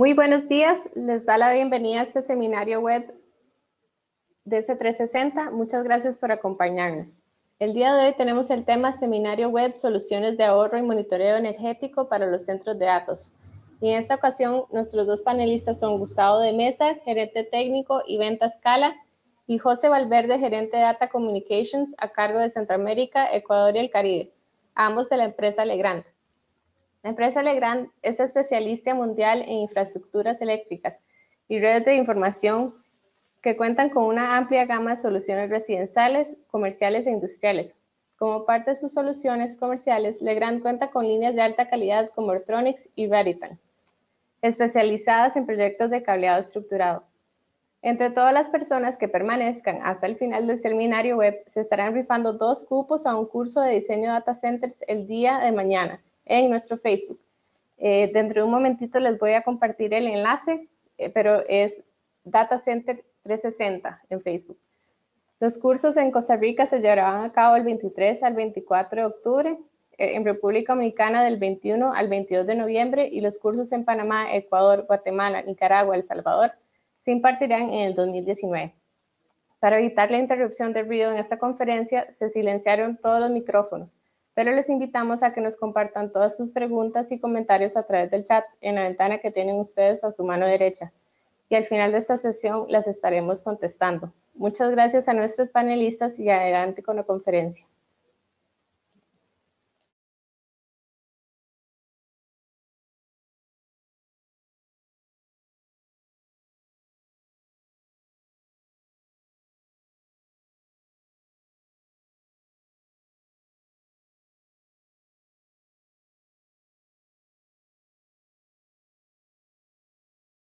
Muy buenos días, les da la bienvenida a este seminario web DC360. Muchas gracias por acompañarnos. El día de hoy tenemos el tema Seminario Web, Soluciones de Ahorro y Monitoreo Energético para los Centros de Datos. Y en esta ocasión, nuestros dos panelistas son Gustavo de Mesa, gerente técnico y venta Scala, y José Valverde, gerente de Data Communications a cargo de Centroamérica, Ecuador y el Caribe, ambos de la empresa Legrand. La empresa Legrand es especialista mundial en infraestructuras eléctricas y redes de información que cuentan con una amplia gama de soluciones residenciales, comerciales e industriales. Como parte de sus soluciones comerciales, Legrand cuenta con líneas de alta calidad como Ortronix y Raritan, especializadas en proyectos de cableado estructurado. Entre todas las personas que permanezcan hasta el final del seminario web, se estarán rifando 2 cupos a un curso de diseño de data centers el día de mañana en nuestro Facebook. Dentro de un momentito les voy a compartir el enlace, pero es Data Center 360 en Facebook. Los cursos en Costa Rica se llevarán a cabo el 23 al 24 de octubre, en República Dominicana del 21 al 22 de noviembre y los cursos en Panamá, Ecuador, Guatemala, Nicaragua, El Salvador se impartirán en el 2019. Para evitar la interrupción de ruido en esta conferencia, se silenciaron todos los micrófonos, pero les invitamos a que nos compartan todas sus preguntas y comentarios a través del chat en la ventana que tienen ustedes a su mano derecha. Y al final de esta sesión las estaremos contestando. Muchas gracias a nuestros panelistas y adelante con la conferencia.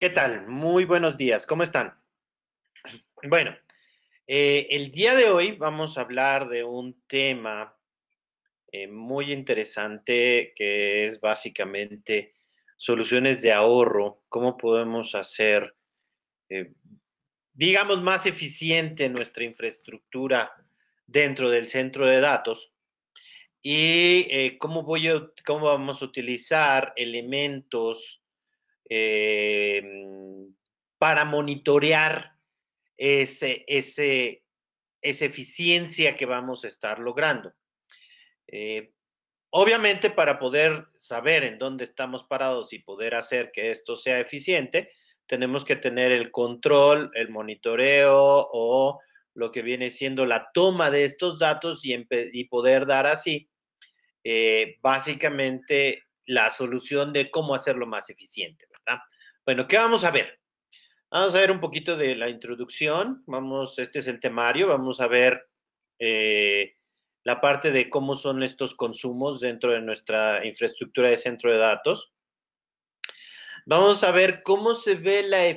¿Qué tal? Muy buenos días. ¿Cómo están? Bueno, el día de hoy vamos a hablar de un tema muy interesante que es básicamente soluciones de ahorro, cómo podemos hacer, eh, digamos, más eficiente nuestra infraestructura dentro del centro de datos y cómo vamos a utilizar elementos eh, para monitorear ese, ese, esa eficiencia que vamos a estar logrando. Eh, Obviamente, para poder saber en dónde estamos parados y poder hacer que esto sea eficiente, tenemos que tener el control, el monitoreo o lo que viene siendo la toma de estos datos y poder dar así básicamente la solución de cómo hacerlo más eficiente, ¿verdad? Bueno, ¿qué vamos a ver? Vamos a ver un poquito de la introducción. Este es el temario. Vamos a ver la parte de cómo son estos consumos dentro de nuestra infraestructura de centro de datos. Vamos a ver cómo se ve la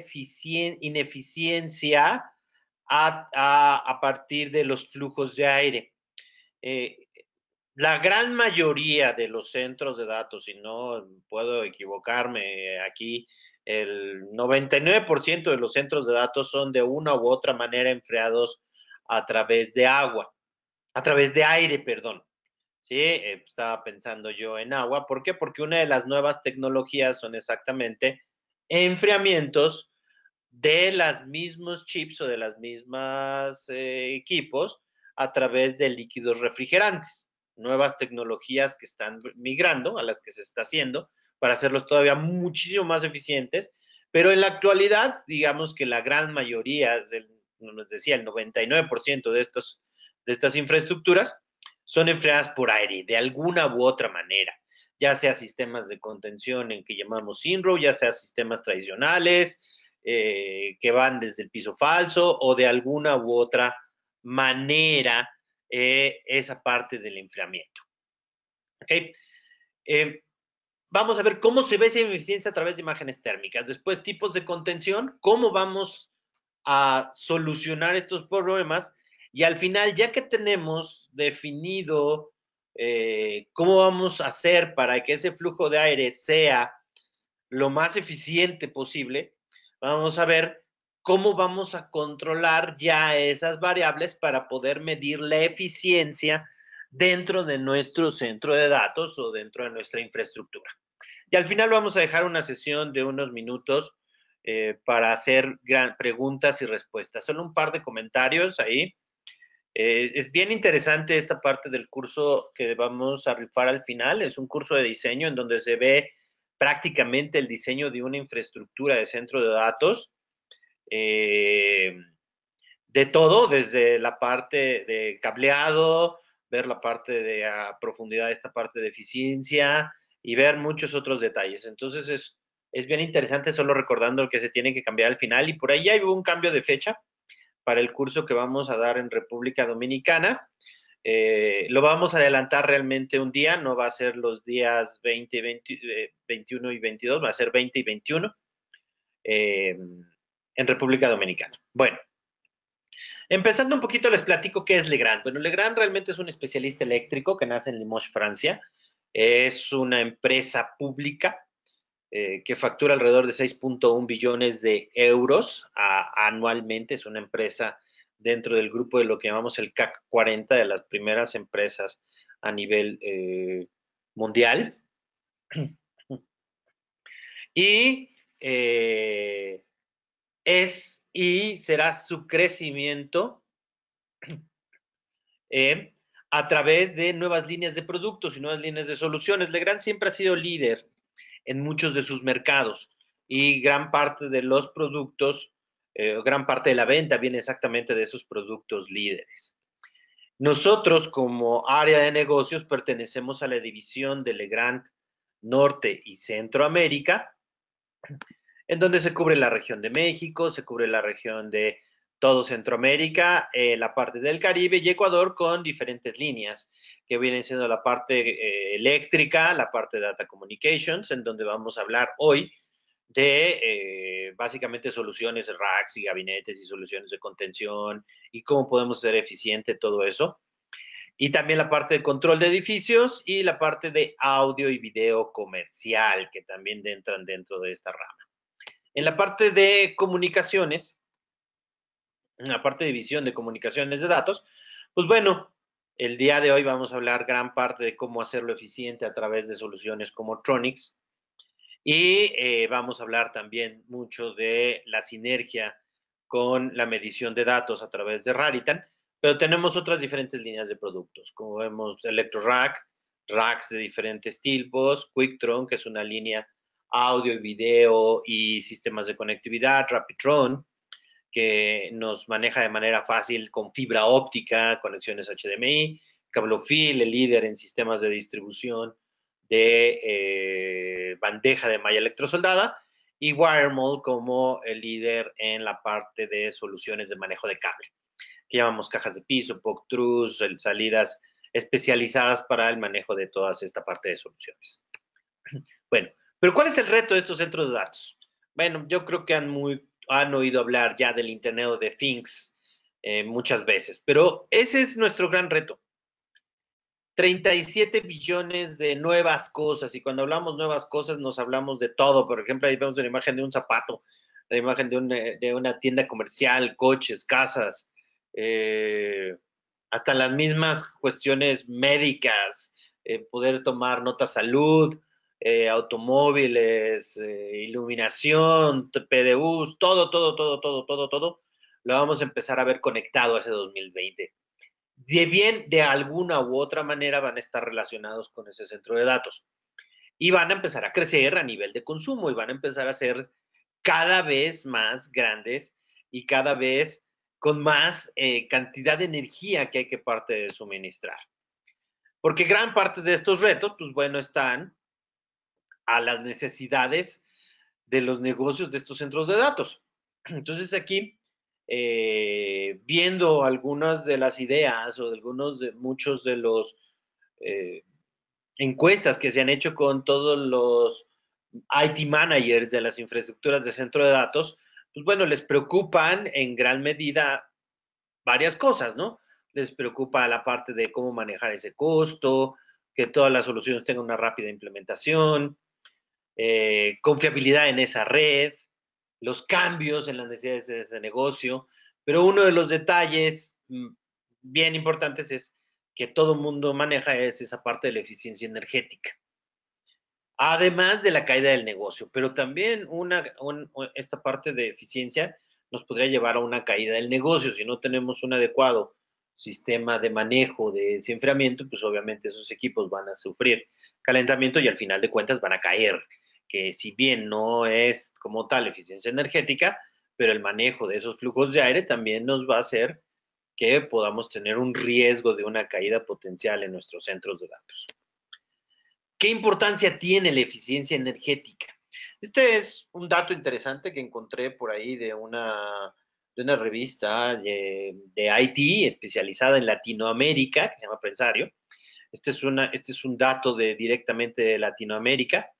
ineficiencia a partir de los flujos de aire. Eh, la gran mayoría de los centros de datos, y no puedo equivocarme aquí, el 99% de los centros de datos son de una u otra manera enfriados a través de agua, a través de aire, perdón. Sí, estaba pensando yo en agua. ¿Por qué? Porque una de las nuevas tecnologías son exactamente enfriamientos de los mismos chips o de las mismas equipos a través de líquidos refrigerantes. Nuevas tecnologías que están migrando, a las que se está haciendo, para hacerlos todavía muchísimo más eficientes, pero en la actualidad, digamos que la gran mayoría, nos decía, el 99% de estas infraestructuras son enfriadas por aire, de alguna u otra manera, ya sea sistemas de contención en que llamamos SINRO, ya sea sistemas tradicionales, que van desde el piso falso o de alguna u otra manera esa parte del enfriamiento. ¿Okay? Vamos a ver cómo se ve esa eficiencia a través de imágenes térmicas. Después, tipos de contención, cómo vamos a solucionar estos problemas. Y al final, ya que tenemos definido cómo vamos a hacer para que ese flujo de aire sea lo más eficiente posible, vamos a ver cómo vamos a controlar ya esas variables para poder medir la eficiencia dentro de nuestro centro de datos o dentro de nuestra infraestructura. Y al final vamos a dejar una sesión de unos minutos para hacer preguntas y respuestas. Solo un par de comentarios ahí. Es bien interesante esta parte del curso que vamos a rifar al final. Es un curso de diseño en donde se ve prácticamente el diseño de una infraestructura de centro de datos. De todo, desde la parte de cableado, ver la parte de a profundidad, esta parte de eficiencia y ver muchos otros detalles. Entonces es bien interesante, solo recordando que se tiene que cambiar al final y por ahí hay un cambio de fecha para el curso que vamos a dar en República Dominicana. Lo vamos a adelantar realmente un día, no va a ser los días 20, 20 21 y 22, va a ser 20 y 21 en República Dominicana. Bueno, empezando un poquito les platico qué es Legrand. Bueno, Legrand realmente es un especialista eléctrico que nace en Limoges, Francia. Es una empresa pública que factura alrededor de 6.1 billones de euros anualmente. Es una empresa dentro del grupo de lo que llamamos el CAC 40, de las primeras empresas a nivel mundial. Y y será su crecimiento a través de nuevas líneas de productos y nuevas líneas de soluciones. Legrand siempre ha sido líder en muchos de sus mercados y gran parte de los productos, gran parte de la venta viene exactamente de esos productos líderes. Nosotros como área de negocios pertenecemos a la división de Legrand Norte y Centroamérica, en donde se cubre la región de México, se cubre la región de todo Centroamérica, la parte del Caribe y Ecuador con diferentes líneas, que vienen siendo la parte eléctrica, la parte de Data Communications, en donde vamos a hablar hoy de básicamente soluciones, racks y gabinetes y soluciones de contención y cómo podemos hacer eficiente todo eso. Y también la parte de control de edificios y la parte de audio y video comercial, que también entran dentro de esta rama. En la parte de comunicaciones, en la parte de visión de comunicaciones de datos, pues bueno, el día de hoy vamos a hablar gran parte de cómo hacerlo eficiente a través de soluciones como Tronix y vamos a hablar también mucho de la sinergia con la medición de datos a través de Raritan, pero tenemos otras diferentes líneas de productos, como vemos ElectroRack, racks de diferentes tipos, QuickTron, que es una línea audio y video y sistemas de conectividad, Rapidtron, que nos maneja de manera fácil con fibra óptica, conexiones HDMI, Cablofil, el líder en sistemas de distribución de bandeja de malla electrosoldada, y WireMall como el líder en la parte de soluciones de manejo de cable, que llamamos cajas de piso, POC-Trus, salidas especializadas para el manejo de toda esta parte de soluciones. Bueno, pero ¿cuál es el reto de estos centros de datos? Bueno, yo creo que han oído hablar ya del Internet of Things muchas veces, pero ese es nuestro gran reto. 37 billones de nuevas cosas, y cuando hablamos nuevas cosas nos hablamos de todo. Por ejemplo, ahí vemos la imagen de un zapato, la imagen de una tienda comercial, coches, casas, hasta las mismas cuestiones médicas, poder tomar nota salud, automóviles, iluminación, PDUs, todo, lo vamos a empezar a ver conectado hacia 2020. De alguna u otra manera van a estar relacionados con ese centro de datos y van a empezar a crecer a nivel de consumo y van a empezar a ser cada vez más grandes y cada vez con más cantidad de energía que hay que parte de suministrar. Porque gran parte de estos retos, pues bueno, están a las necesidades de los negocios de estos centros de datos. Entonces aquí, viendo algunas de las ideas o de muchos de los encuestas que se han hecho con todos los IT managers de las infraestructuras de centro de datos, pues bueno, les preocupan en gran medida varias cosas, ¿no? Les preocupa la parte de cómo manejar ese costo, que todas las soluciones tengan una rápida implementación, confiabilidad en esa red, los cambios en las necesidades de ese negocio, pero uno de los detalles bien importantes es que todo el mundo maneja es esa parte de la eficiencia energética. además de la caída del negocio, pero también esta parte de eficiencia nos podría llevar a una caída del negocio. Si no tenemos un adecuado sistema de manejo de ese enfriamiento, pues obviamente esos equipos van a sufrir calentamiento y al final de cuentas van a caer, que si bien no es como tal eficiencia energética, pero el manejo de esos flujos de aire también nos va a hacer que podamos tener un riesgo de una caída potencial en nuestros centros de datos. ¿Qué importancia tiene la eficiencia energética? Este es un dato interesante que encontré por ahí de una revista de IT especializada en Latinoamérica, que se llama Pensario. Este es un dato directamente de Latinoamérica,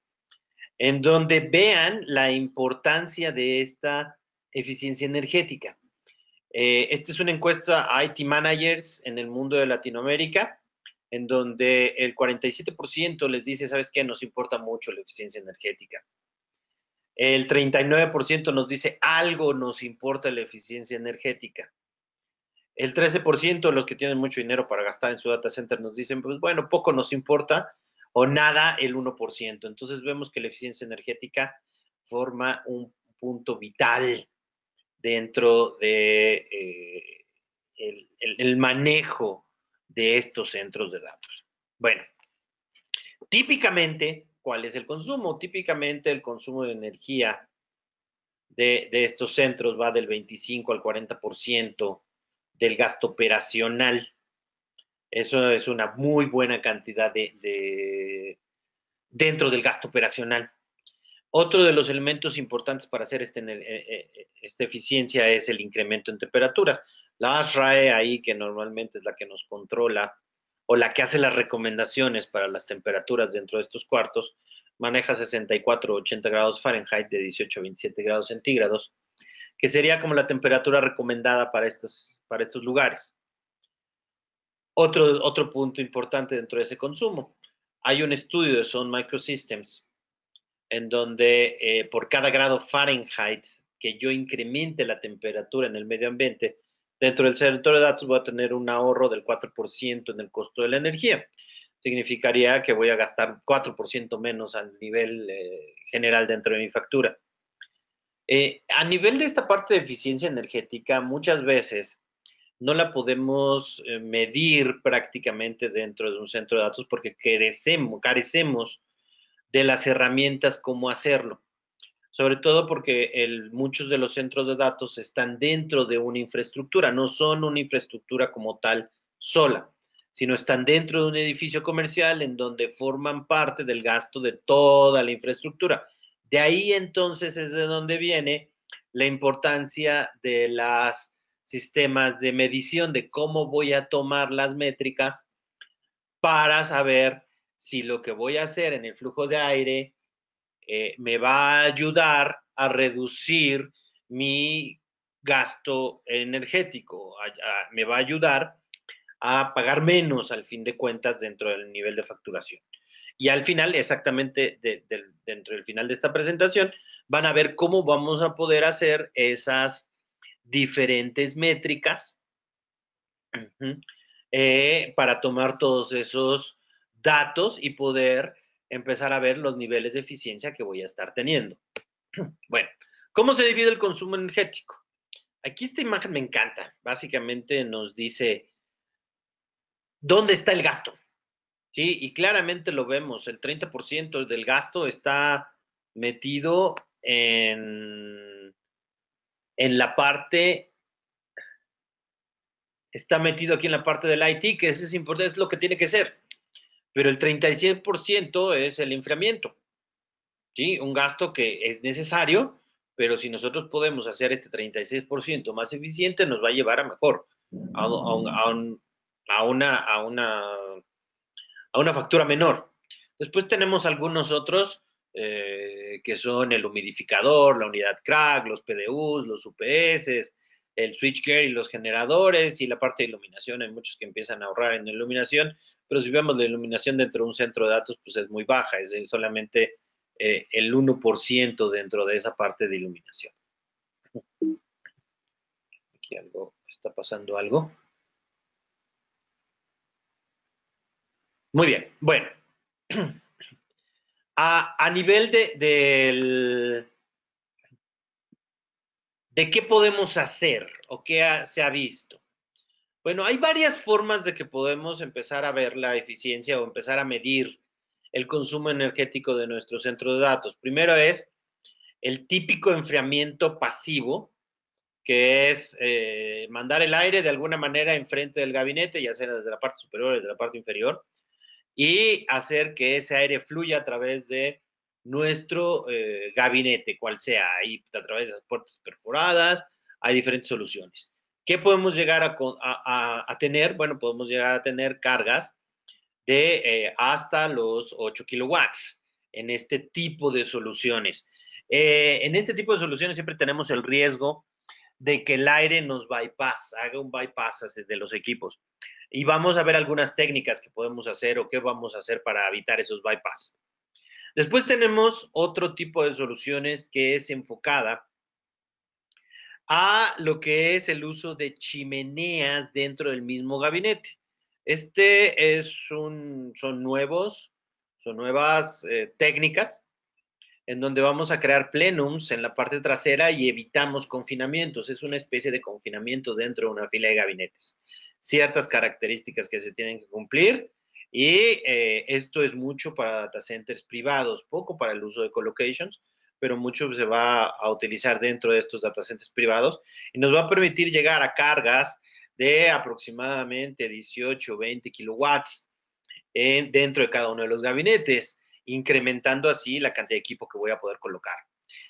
en donde vean la importancia de esta eficiencia energética. Esta es una encuesta a IT managers en el mundo de Latinoamérica, en donde el 47% les dice, ¿sabes qué? Nos importa mucho la eficiencia energética. El 39% nos dice, algo nos importa la eficiencia energética. El 13% de los que tienen mucho dinero para gastar en su data center nos dicen, pues bueno, poco nos importa o nada el 1%. Entonces vemos que la eficiencia energética forma un punto vital dentro de el manejo de estos centros de datos. Bueno, típicamente, ¿cuál es el consumo? Típicamente el consumo de energía de estos centros va del 25 al 40% del gasto operacional. Eso es una muy buena cantidad dentro del gasto operacional. Otro de los elementos importantes para hacer esta eficiencia es el incremento en temperatura. La ASRAE ahí, que normalmente es la que nos controla o la que hace las recomendaciones para las temperaturas dentro de estos cuartos, maneja 64 80 grados Fahrenheit de 18 a 27 grados centígrados, que sería como la temperatura recomendada para estos lugares. Otro punto importante dentro de ese consumo. Hay un estudio de Sun Microsystems en donde por cada grado Fahrenheit que yo incremente la temperatura en el medio ambiente, dentro del centro de datos voy a tener un ahorro del 4% en el costo de la energía. Significaría que voy a gastar 4% menos al nivel general dentro de mi factura. A nivel de esta parte de eficiencia energética, muchas veces no la podemos medir prácticamente dentro de un centro de datos porque carecemos de las herramientas cómo hacerlo. Sobre todo porque muchos de los centros de datos están dentro de una infraestructura, no son una infraestructura como tal sola, sino están dentro de un edificio comercial en donde forman parte del gasto de toda la infraestructura. De ahí entonces es de donde viene la importancia de los sistemas de medición, de cómo voy a tomar las métricas para saber si lo que voy a hacer en el flujo de aire me va a ayudar a reducir mi gasto energético, me va a ayudar a pagar menos al fin de cuentas dentro del nivel de facturación. Y al final, exactamente dentro del final de esta presentación, van a ver cómo vamos a poder hacer esas diferentes métricas para tomar todos esos datos y poder empezar a ver los niveles de eficiencia que voy a estar teniendo. Bueno, ¿cómo se divide el consumo energético? Aquí esta imagen me encanta. Básicamente nos dice dónde está el gasto. ¿Sí? Y claramente lo vemos, el 30% del gasto está metido en la parte, está metido aquí en la parte del IT, que eso es importante, es lo que tiene que ser. Pero el 36% es el enfriamiento. ¿Sí? Un gasto que es necesario, pero si nosotros podemos hacer este 36% más eficiente, nos va a llevar a mejor, a una factura menor. Después tenemos algunos otros que son el humidificador, la unidad crack, los PDUs, los UPS, el switchgear y los generadores y la parte de iluminación. Hay muchos que empiezan a ahorrar en iluminación, pero si vemos la iluminación dentro de un centro de datos, pues es muy baja, es solamente el 1% dentro de esa parte de iluminación. Aquí está pasando algo. Muy bien, bueno. A nivel de qué podemos hacer o qué se ha visto. Bueno, hay varias formas de que podemos empezar a ver la eficiencia o empezar a medir el consumo energético de nuestro centro de datos. Primero es el típico enfriamiento pasivo, que es mandar el aire de alguna manera enfrente del gabinete, ya sea desde la parte superior o desde la parte inferior, y hacer que ese aire fluya a través de nuestro gabinete, cual sea, ahí a través de las puertas perforadas, hay diferentes soluciones. ¿Qué podemos llegar a tener? Bueno, podemos llegar a tener cargas de hasta los 8 kilowatts en este tipo de soluciones. En este tipo de soluciones siempre tenemos el riesgo de que el aire nos bypass, haga un bypass de los equipos. Y vamos a ver algunas técnicas que podemos hacer o qué vamos a hacer para evitar esos bypass. Después tenemos otro tipo de soluciones que es enfocada a lo que es el uso de chimeneas dentro del mismo gabinete. Son nuevas técnicas en donde vamos a crear plenums en la parte trasera y evitamos confinamientos. Es una especie de confinamiento dentro de una fila de gabinetes. Ciertas características que se tienen que cumplir y esto es mucho para data centers privados, poco para el uso de colocations, pero mucho se va a utilizar dentro de estos data centers privados y nos va a permitir llegar a cargas de aproximadamente 18 o 20 kilowatts dentro de cada uno de los gabinetes, incrementando así la cantidad de equipo que voy a poder colocar.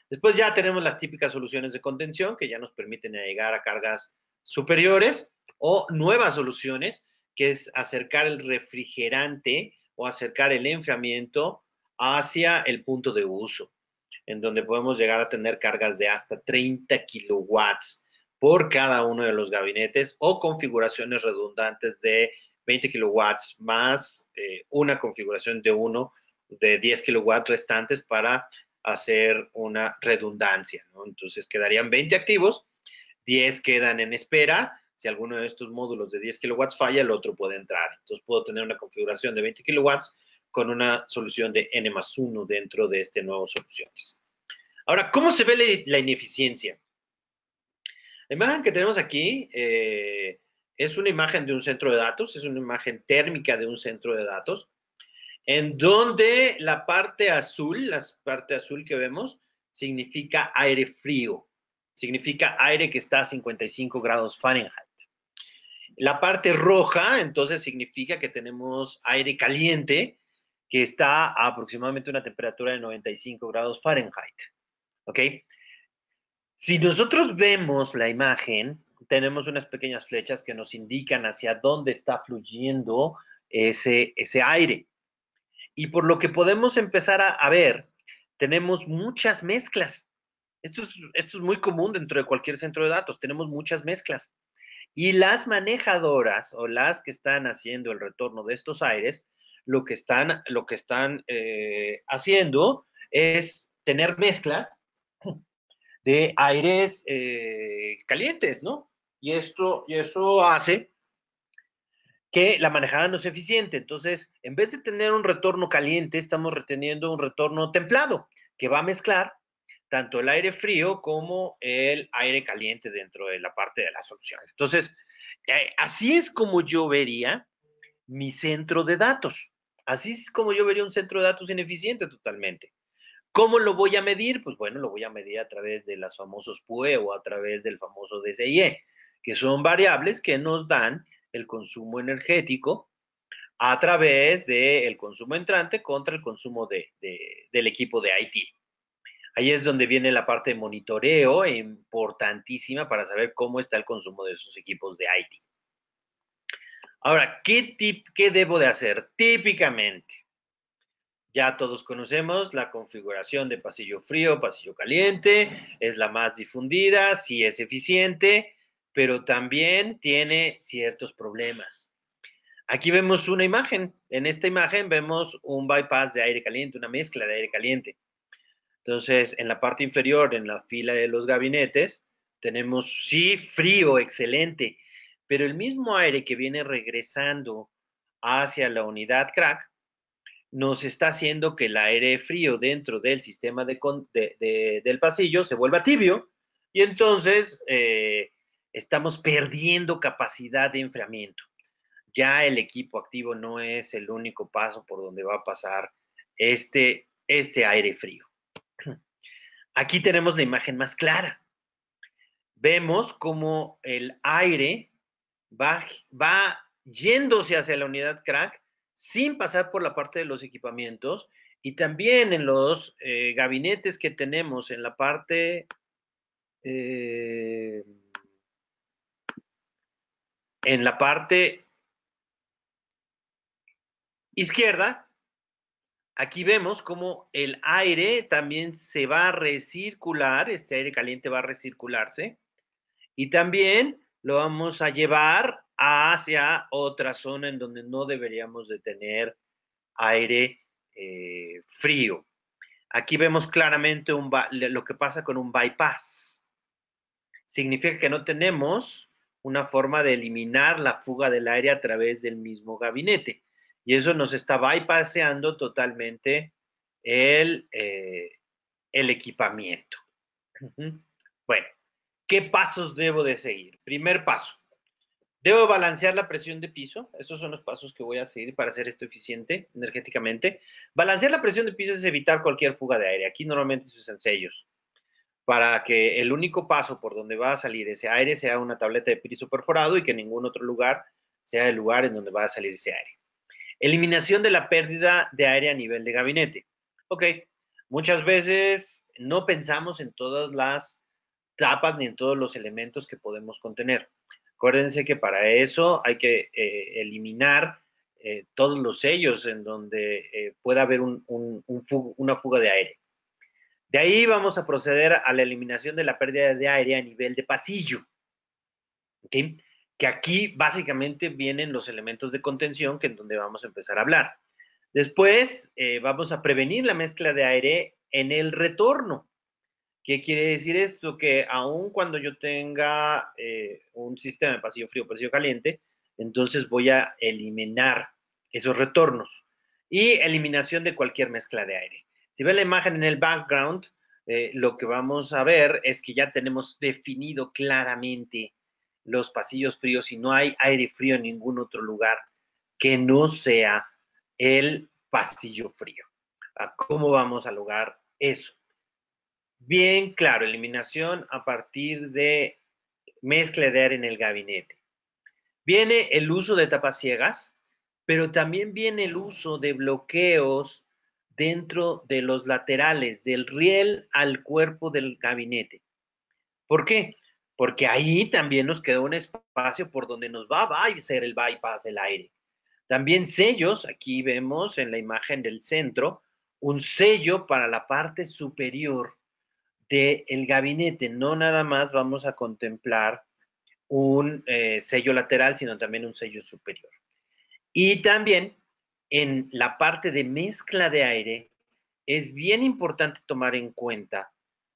Después ya tenemos las típicas soluciones de contención que ya nos permiten llegar a cargas superiores o nuevas soluciones que es acercar el refrigerante o acercar el enfriamiento hacia el punto de uso, en donde podemos llegar a tener cargas de hasta 30 kilowatts por cada uno de los gabinetes o configuraciones redundantes de 20 kilowatts más una configuración de uno de 10 kilowatts restantes para hacer una redundancia, ¿no? Entonces quedarían 20 activos, 10 quedan en espera. Si alguno de estos módulos de 10 kilowatts falla, el otro puede entrar. Entonces puedo tener una configuración de 20 kilowatts con una solución de N+1 dentro de este nuevo soluciones. Ahora, ¿cómo se ve la ineficiencia? La imagen que tenemos aquí es una imagen de un centro de datos, es una imagen térmica de un centro de datos, en donde la parte azul que vemos, significa aire frío, significa aire que está a 55 grados Fahrenheit. La parte roja, entonces, significa que tenemos aire caliente, que está a aproximadamente una temperatura de 95 grados Fahrenheit. ¿Ok? Si nosotros vemos la imagen, tenemos unas pequeñas flechas que nos indican hacia dónde está fluyendo ese aire. Y por lo que podemos empezar a ver, tenemos muchas mezclas. Esto es muy común dentro de cualquier centro de datos, tenemos muchas mezclas. Y las manejadoras o las que están haciendo el retorno de estos aires, lo que están haciendo es tener mezclas de aires calientes, ¿no? Y eso hace que la manejada no es eficiente. Entonces, en vez de tener un retorno caliente, estamos reteniendo un retorno templado, que va a mezclar tanto el aire frío como el aire caliente dentro de la parte de la solución. Entonces, así es como yo vería mi centro de datos. Así es como yo vería un centro de datos ineficiente totalmente. ¿Cómo lo voy a medir? Pues bueno, lo voy a medir a través de los famosos PUE o a través del famoso DCIE, que son variables que nos dan el consumo energético a través del consumo entrante contra el consumo del equipo de IT. Ahí es donde viene la parte de monitoreo importantísima para saber cómo está el consumo de esos equipos de IT. Ahora, ¿qué debo de hacer? Típicamente, ya todos conocemos la configuración de pasillo frío, pasillo caliente, es la más difundida, sí es eficiente, pero también tiene ciertos problemas. Aquí vemos una imagen. En esta imagen vemos un bypass de aire caliente, una mezcla de aire caliente. Entonces, en la parte inferior, en la fila de los gabinetes, tenemos sí frío, excelente, pero el mismo aire que viene regresando hacia la unidad crack nos está haciendo que el aire frío dentro del sistema del pasillo se vuelva tibio y entonces estamos perdiendo capacidad de enfriamiento. Ya el equipo activo no es el único paso por donde va a pasar este aire frío. Aquí tenemos la imagen más clara. Vemos cómo el aire va yéndose hacia la unidad crack sin pasar por la parte de los equipamientos y también en los gabinetes que tenemos en la parte eh, izquierda. Aquí vemos cómo el aire también se va a recircular, este aire caliente va a recircularse y también lo vamos a llevar hacia otra zona en donde no deberíamos de tener aire frío. Aquí vemos claramente lo que pasa con un bypass. Significa que no tenemos una forma de eliminar la fuga del aire a través del mismo gabinete. Y eso nos está bypasseando totalmente el equipamiento. Bueno, ¿qué pasos debo de seguir? Primer paso, debo balancear la presión de piso. Estos son los pasos que voy a seguir para hacer esto eficiente energéticamente. Balancear la presión de piso es evitar cualquier fuga de aire. Aquí normalmente se usan sellos para que el único paso por donde va a salir ese aire sea una tableta de piso perforado y que ningún otro lugar sea el lugar en donde va a salir ese aire. Eliminación de la pérdida de aire a nivel de gabinete. Ok, muchas veces no pensamos en todas las tapas ni en todos los elementos que podemos contener. Acuérdense que para eso hay que eliminar todos los sellos en donde pueda haber una fuga de aire. De ahí vamos a proceder a la eliminación de la pérdida de aire a nivel de pasillo. ¿Okay? Que aquí básicamente vienen los elementos de contención que es donde vamos a empezar a hablar. Después vamos a prevenir la mezcla de aire en el retorno. ¿Qué quiere decir esto? Que aun cuando yo tenga un sistema de pasillo frío, pasillo caliente, entonces voy a eliminar esos retornos y eliminación de cualquier mezcla de aire. Si ven la imagen en el background, lo que vamos a ver es que ya tenemos definido claramente los pasillos fríos y no hay aire frío en ningún otro lugar que no sea el pasillo frío. ¿Cómo vamos a lograr eso? Bien claro, eliminación a partir de mezcla de aire en el gabinete. Viene el uso de tapas ciegas, pero también viene el uso de bloqueos dentro de los laterales, del riel al cuerpo del gabinete. ¿Por qué? Porque ahí también nos queda un espacio por donde nos va a ser el bypass del aire. También sellos, aquí vemos en la imagen del centro, un sello para la parte superior del gabinete. No nada más vamos a contemplar un sello lateral, sino también un sello superior. Y también en la parte de mezcla de aire, es bien importante tomar en cuenta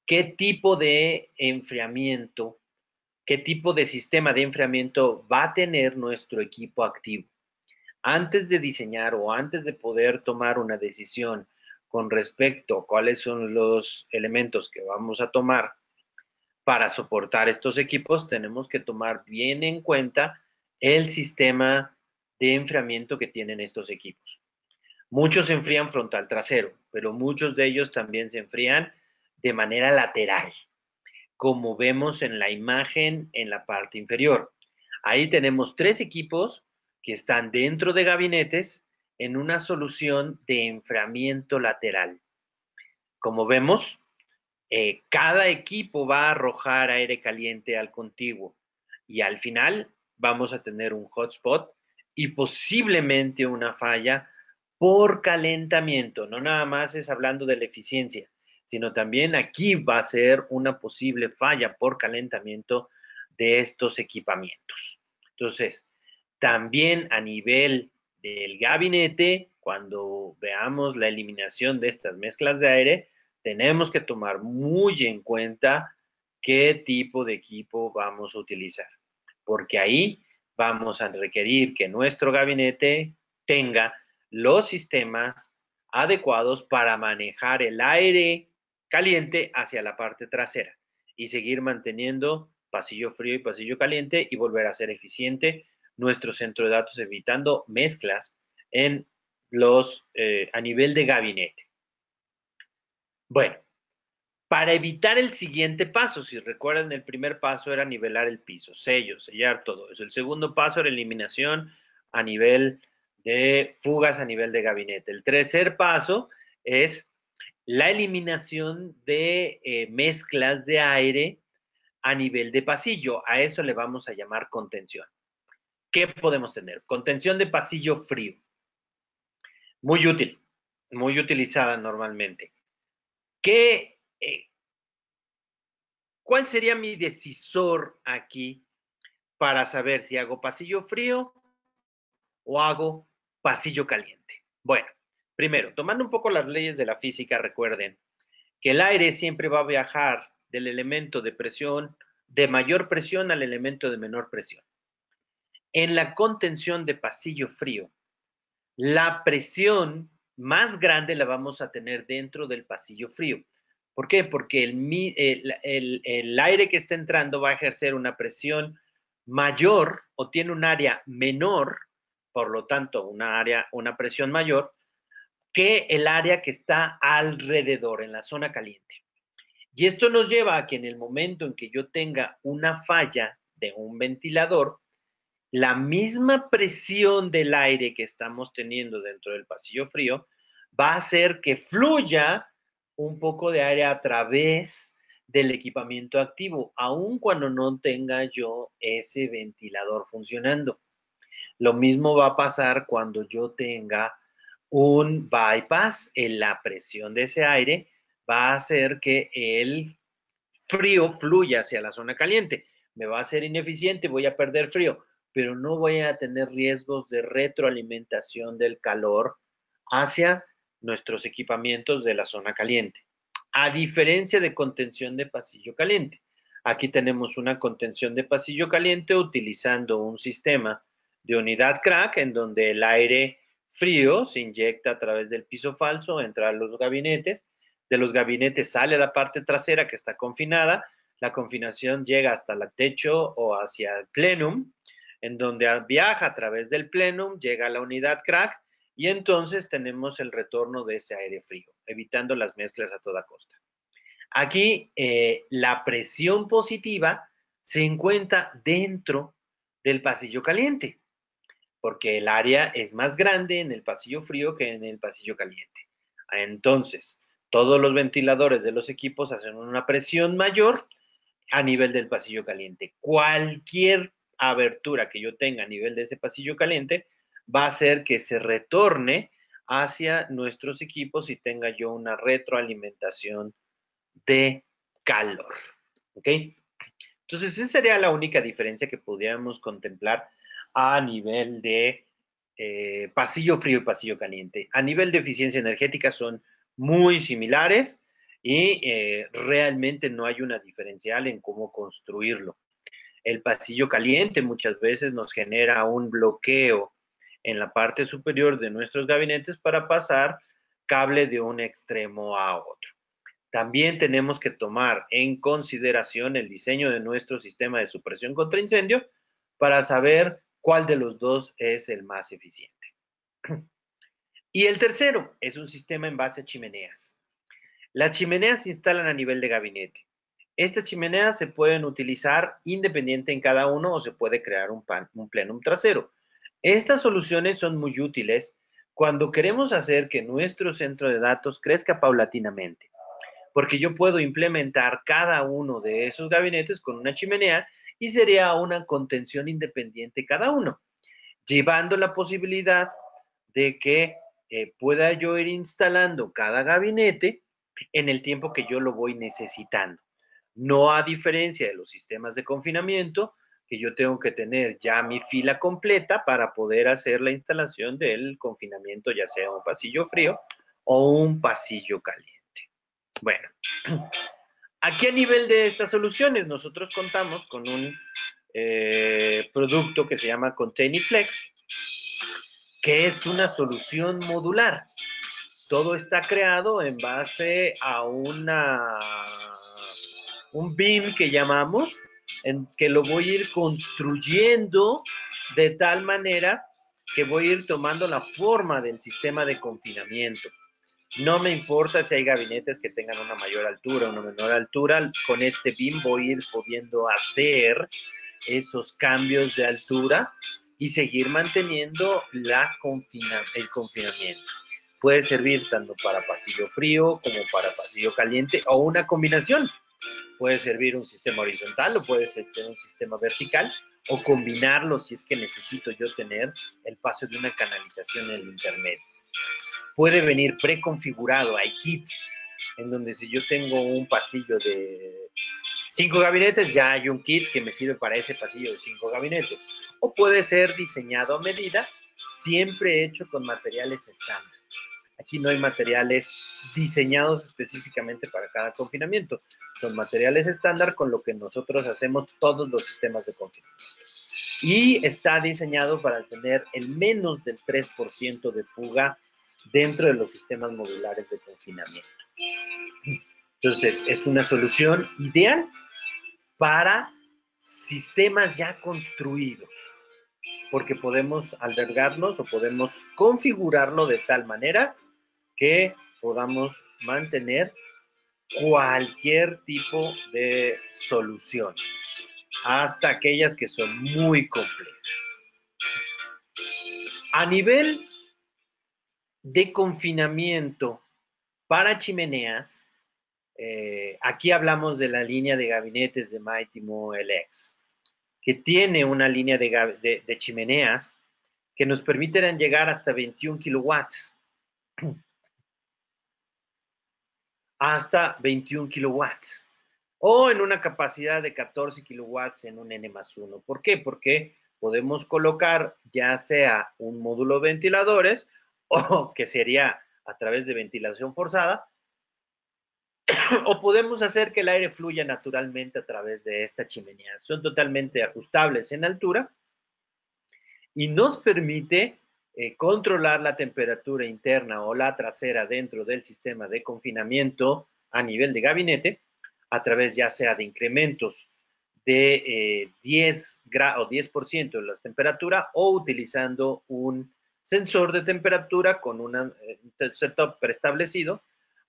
qué tipo de enfriamiento, qué tipo de sistema de enfriamiento va a tener nuestro equipo activo. Antes de diseñar o antes de poder tomar una decisión con respecto a cuáles son los elementos que vamos a tomar para soportar estos equipos, tenemos que tomar bien en cuenta el sistema de enfriamiento que tienen estos equipos. Muchos se enfrían frontal trasero, pero muchos de ellos también se enfrían de manera lateral, como vemos en la imagen en la parte inferior. Ahí tenemos 3 equipos que están dentro de gabinetes en una solución de enfriamiento lateral. Como vemos, cada equipo va a arrojar aire caliente al contiguo y al final vamos a tener un hotspot y posiblemente una falla por calentamiento. No nada más es hablando de la eficiencia, sino también aquí va a ser una posible falla por calentamiento de estos equipamientos. Entonces, también a nivel del gabinete, cuando veamos la eliminación de estas mezclas de aire, tenemos que tomar muy en cuenta qué tipo de equipo vamos a utilizar, porque ahí vamos a requerir que nuestro gabinete tenga los sistemas adecuados para manejar el aire caliente hacia la parte trasera y seguir manteniendo pasillo frío y pasillo caliente y volver a ser eficiente nuestro centro de datos, evitando mezclas en a nivel de gabinete. Bueno, para evitar el siguiente paso, si recuerdan, el primer paso era nivelar el piso, sellar todo eso. El segundo paso era eliminación a nivel de fugas a nivel de gabinete. El tercer paso es la eliminación de mezclas de aire a nivel de pasillo. A eso le vamos a llamar contención. ¿Qué podemos tener? Contención de pasillo frío. Muy útil, muy utilizada normalmente. ¿Cuál sería mi decisor aquí para saber si hago pasillo frío o hago pasillo caliente? Bueno, primero, tomando un poco las leyes de la física, recuerden que el aire siempre va a viajar del elemento de presión, de mayor presión al elemento de menor presión. En la contención de pasillo frío, la presión más grande la vamos a tener dentro del pasillo frío. ¿Por qué? Porque el aire que está entrando va a ejercer una presión mayor o tiene un área menor, por lo tanto, una presión mayor, que el área que está alrededor, en la zona caliente. Y esto nos lleva a que en el momento en que yo tenga una falla de un ventilador, la misma presión del aire que estamos teniendo dentro del pasillo frío va a hacer que fluya un poco de aire a través del equipamiento activo, aun cuando no tenga yo ese ventilador funcionando. Lo mismo va a pasar cuando yo tenga un bypass. En la presión de ese aire va a hacer que el frío fluya hacia la zona caliente. Me va a ser ineficiente, voy a perder frío, pero no voy a tener riesgos de retroalimentación del calor hacia nuestros equipamientos de la zona caliente. A diferencia de contención de pasillo caliente. Aquí tenemos una contención de pasillo caliente utilizando un sistema de unidad crack en donde el aire frío se inyecta a través del piso falso, entra a los gabinetes, de los gabinetes sale a la parte trasera que está confinada, la confinación llega hasta el techo o hacia el plenum, en donde viaja a través del plenum, llega a la unidad crack y entonces tenemos el retorno de ese aire frío, evitando las mezclas a toda costa. Aquí la presión positiva se encuentra dentro del pasillo caliente, porque el área es más grande en el pasillo frío que en el pasillo caliente. Entonces, todos los ventiladores de los equipos hacen una presión mayor a nivel del pasillo caliente. Cualquier abertura que yo tenga a nivel de ese pasillo caliente va a hacer que se retorne hacia nuestros equipos y tenga yo una retroalimentación de calor. ¿Ok? Entonces, esa sería la única diferencia que pudiéramos contemplar a nivel de pasillo frío y pasillo caliente. A nivel de eficiencia energética son muy similares y realmente no hay una diferencial en cómo construirlo. El pasillo caliente muchas veces nos genera un bloqueo en la parte superior de nuestros gabinetes para pasar cable de un extremo a otro. También tenemos que tomar en consideración el diseño de nuestro sistema de supresión contra incendio para saber cuál de los dos es el más eficiente. Y el tercero es un sistema en base a chimeneas. Las chimeneas se instalan a nivel de gabinete. Estas chimeneas se pueden utilizar independiente en cada uno o se puede crear un plenum trasero. Estas soluciones son muy útiles cuando queremos hacer que nuestro centro de datos crezca paulatinamente, porque yo puedo implementar cada uno de esos gabinetes con una chimenea y sería una contención independiente cada uno, llevando la posibilidad de que pueda yo ir instalando cada gabinete en el tiempo que yo lo voy necesitando. No a diferencia de los sistemas de confinamiento, que yo tengo que tener ya mi fila completa para poder hacer la instalación del confinamiento, ya sea un pasillo frío o un pasillo caliente. Bueno, aquí a nivel de estas soluciones, nosotros contamos con un producto que se llama ContainyFlex, que es una solución modular. Todo está creado en base a un BIM que llamamos, en que lo voy a ir construyendo de tal manera que voy a ir tomando la forma del sistema de confinamiento. No me importa si hay gabinetes que tengan una mayor altura o una menor altura, con este BIM voy a ir pudiendo hacer esos cambios de altura y seguir manteniendo el confinamiento. Puede servir tanto para pasillo frío como para pasillo caliente o una combinación. Puede servir un sistema horizontal o puede ser un sistema vertical o combinarlo si es que necesito yo tener el paso de una canalización en el intermedio. Puede venir preconfigurado, hay kits en donde si yo tengo un pasillo de 5 gabinetes, ya hay un kit que me sirve para ese pasillo de 5 gabinetes. O puede ser diseñado a medida, siempre hecho con materiales estándar. Aquí no hay materiales diseñados específicamente para cada confinamiento. Son materiales estándar con lo que nosotros hacemos todos los sistemas de confinamiento. Y está diseñado para tener el menos del 3% de fuga dentro de los sistemas modulares de confinamiento. Entonces, es una solución ideal para sistemas ya construidos, porque podemos albergarlos o podemos configurarlo de tal manera que podamos mantener cualquier tipo de solución, hasta aquellas que son muy complejas. A nivel de confinamiento para chimeneas, aquí hablamos de la línea de gabinetes de Maitimo LX, que tiene una línea de chimeneas que nos permitirán llegar hasta 21 kilowatts. Hasta 21 kilowatts. O en una capacidad de 14 kilowatts en un N+1. ¿Por qué? Porque podemos colocar ya sea un módulo de ventiladores o que sería a través de ventilación forzada, o podemos hacer que el aire fluya naturalmente a través de esta chimenea. Son totalmente ajustables en altura y nos permite controlar la temperatura interna o la trasera dentro del sistema de confinamiento a nivel de gabinete a través ya sea de incrementos de 10 o 10% de la temperatura o utilizando un sensor de temperatura con un setup preestablecido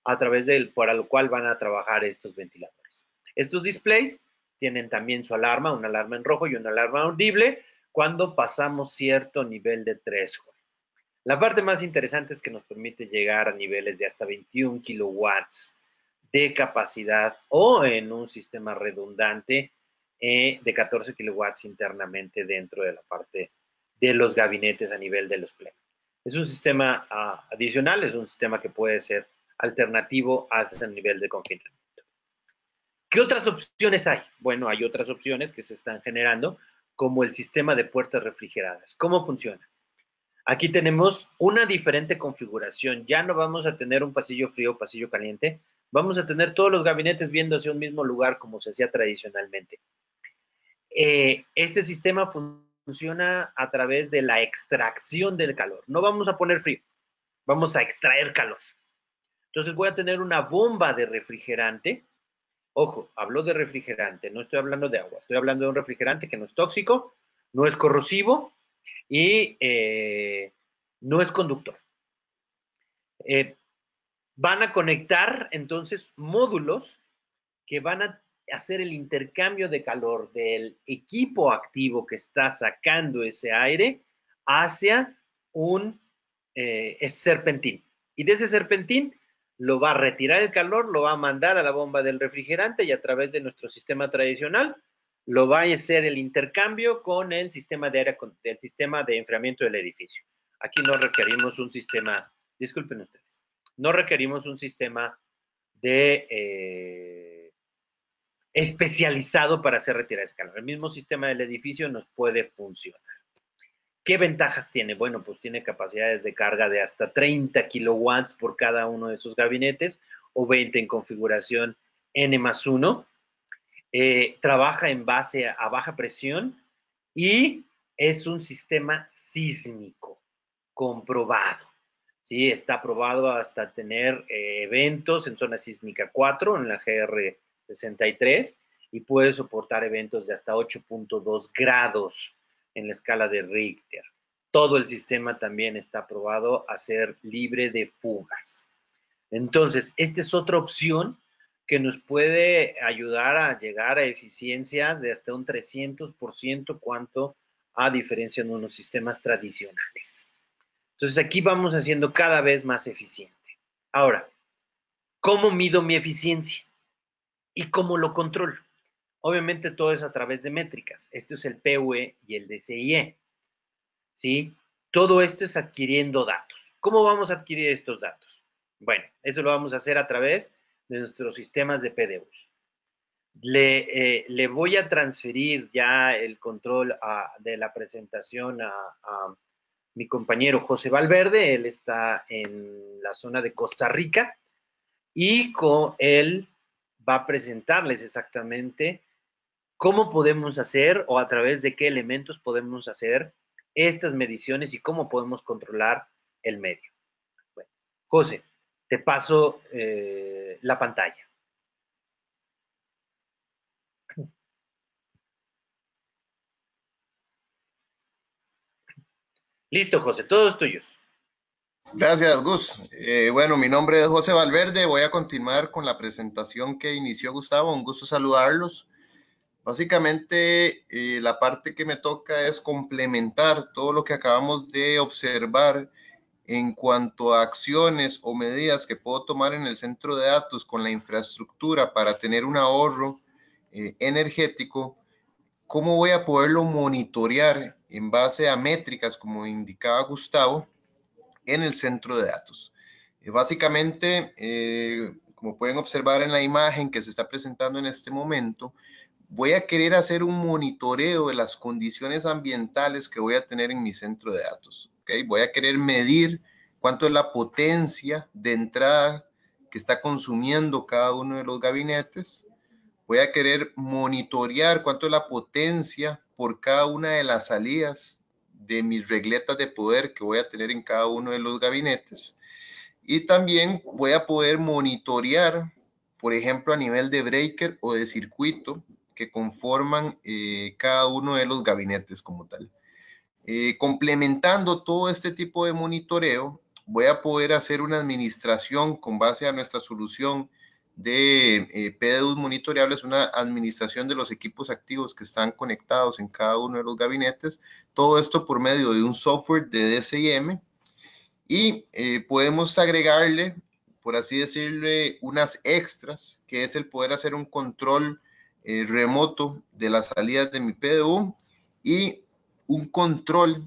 a través del para lo cual van a trabajar estos ventiladores. Estos displays tienen también su alarma, una alarma en rojo y una alarma audible cuando pasamos cierto nivel de threshold. La parte más interesante es que nos permite llegar a niveles de hasta 21 kilowatts de capacidad o en un sistema redundante de 14 kilowatts internamente dentro de la parte de los gabinetes a nivel de los plenos. Es un sistema adicional, es un sistema que puede ser alternativo a ese nivel de confinamiento. ¿Qué otras opciones hay? Bueno, hay otras opciones que se están generando, como el sistema de puertas refrigeradas. ¿Cómo funciona? Aquí tenemos una diferente configuración. Ya no vamos a tener un pasillo frío o pasillo caliente. Vamos a tener todos los gabinetes viendo hacia un mismo lugar como se hacía tradicionalmente. Este sistema funciona a través de la extracción del calor. No vamos a poner frío, vamos a extraer calor. Entonces voy a tener una bomba de refrigerante. Ojo, hablo de refrigerante, no estoy hablando de agua. Estoy hablando de un refrigerante que no es tóxico, no es corrosivo y no es conductor. Van a conectar entonces módulos que van a hacer el intercambio de calor del equipo activo que está sacando ese aire hacia un serpentín. Y de ese serpentín lo va a retirar el calor, lo va a mandar a la bomba del refrigerante y a través de nuestro sistema tradicional lo va a hacer el intercambio con el sistema de aire, el sistema de enfriamiento del edificio. Aquí no requerimos un sistema, disculpen ustedes, no requerimos un sistema de especializado para hacer retiradas de calor. El mismo sistema del edificio nos puede funcionar. ¿Qué ventajas tiene? Bueno, pues tiene capacidades de carga de hasta 30 kilowatts por cada uno de esos gabinetes o 20 en configuración N+1. Trabaja en base a baja presión y es un sistema sísmico comprobado. ¿sí? Está aprobado hasta tener eventos en zona sísmica 4, en la GR63, y puede soportar eventos de hasta 8.2 grados en la escala de Richter. Todo el sistema también está aprobado a ser libre de fugas. Entonces, esta es otra opción que nos puede ayudar a llegar a eficiencias de hasta un 300% cuanto a diferencia de unos sistemas tradicionales. Entonces, aquí vamos haciendo cada vez más eficiente. Ahora, ¿cómo mido mi eficiencia? ¿Y cómo lo controlo? Obviamente todo es a través de métricas. Esto es el PUE y el DCIE. ¿Sí? Todo esto es adquiriendo datos. ¿Cómo vamos a adquirir estos datos? Bueno, eso lo vamos a hacer a través de nuestros sistemas de PDUs. Le voy a transferir ya el control de la presentación a mi compañero José Valverde. Él está en la zona de Costa Rica y con él va a presentarles exactamente cómo podemos hacer o a través de qué elementos podemos hacer estas mediciones y cómo podemos controlar el medio. Bueno, José, te paso la pantalla. Listo, José, todos tuyos. Gracias, Gus. Bueno, mi nombre es José Valverde. Voy a continuar con la presentación que inició Gustavo. Un gusto saludarlos. Básicamente, la parte que me toca es complementar todo lo que acabamos de observar en cuanto a acciones o medidas que puedo tomar en el centro de datos con la infraestructura para tener un ahorro energético. ¿Cómo voy a poderlo monitorear en base a métricas, como indicaba Gustavo, en el centro de datos? Básicamente, como pueden observar en la imagen que se está presentando en este momento, voy a querer hacer un monitoreo de las condiciones ambientales que voy a tener en mi centro de datos. ¿Okay? Voy a querer medir cuánto es la potencia de entrada que está consumiendo cada uno de los gabinetes. Voy a querer monitorear cuánto es la potencia por cada una de las salidas de mis regletas de poder que voy a tener en cada uno de los gabinetes. Y también voy a poder monitorear, por ejemplo, a nivel de breaker o de circuito que conforman cada uno de los gabinetes como tal. Complementando todo este tipo de monitoreo, voy a poder hacer una administración con base a nuestra solución de PDUs monitoreables, una administración de los equipos activos que están conectados en cada uno de los gabinetes. Todo esto por medio de un software de DCIM. Y podemos agregarle, por así decirle, unas extras, que es el poder hacer un control remoto de las salidas de mi PDU y un control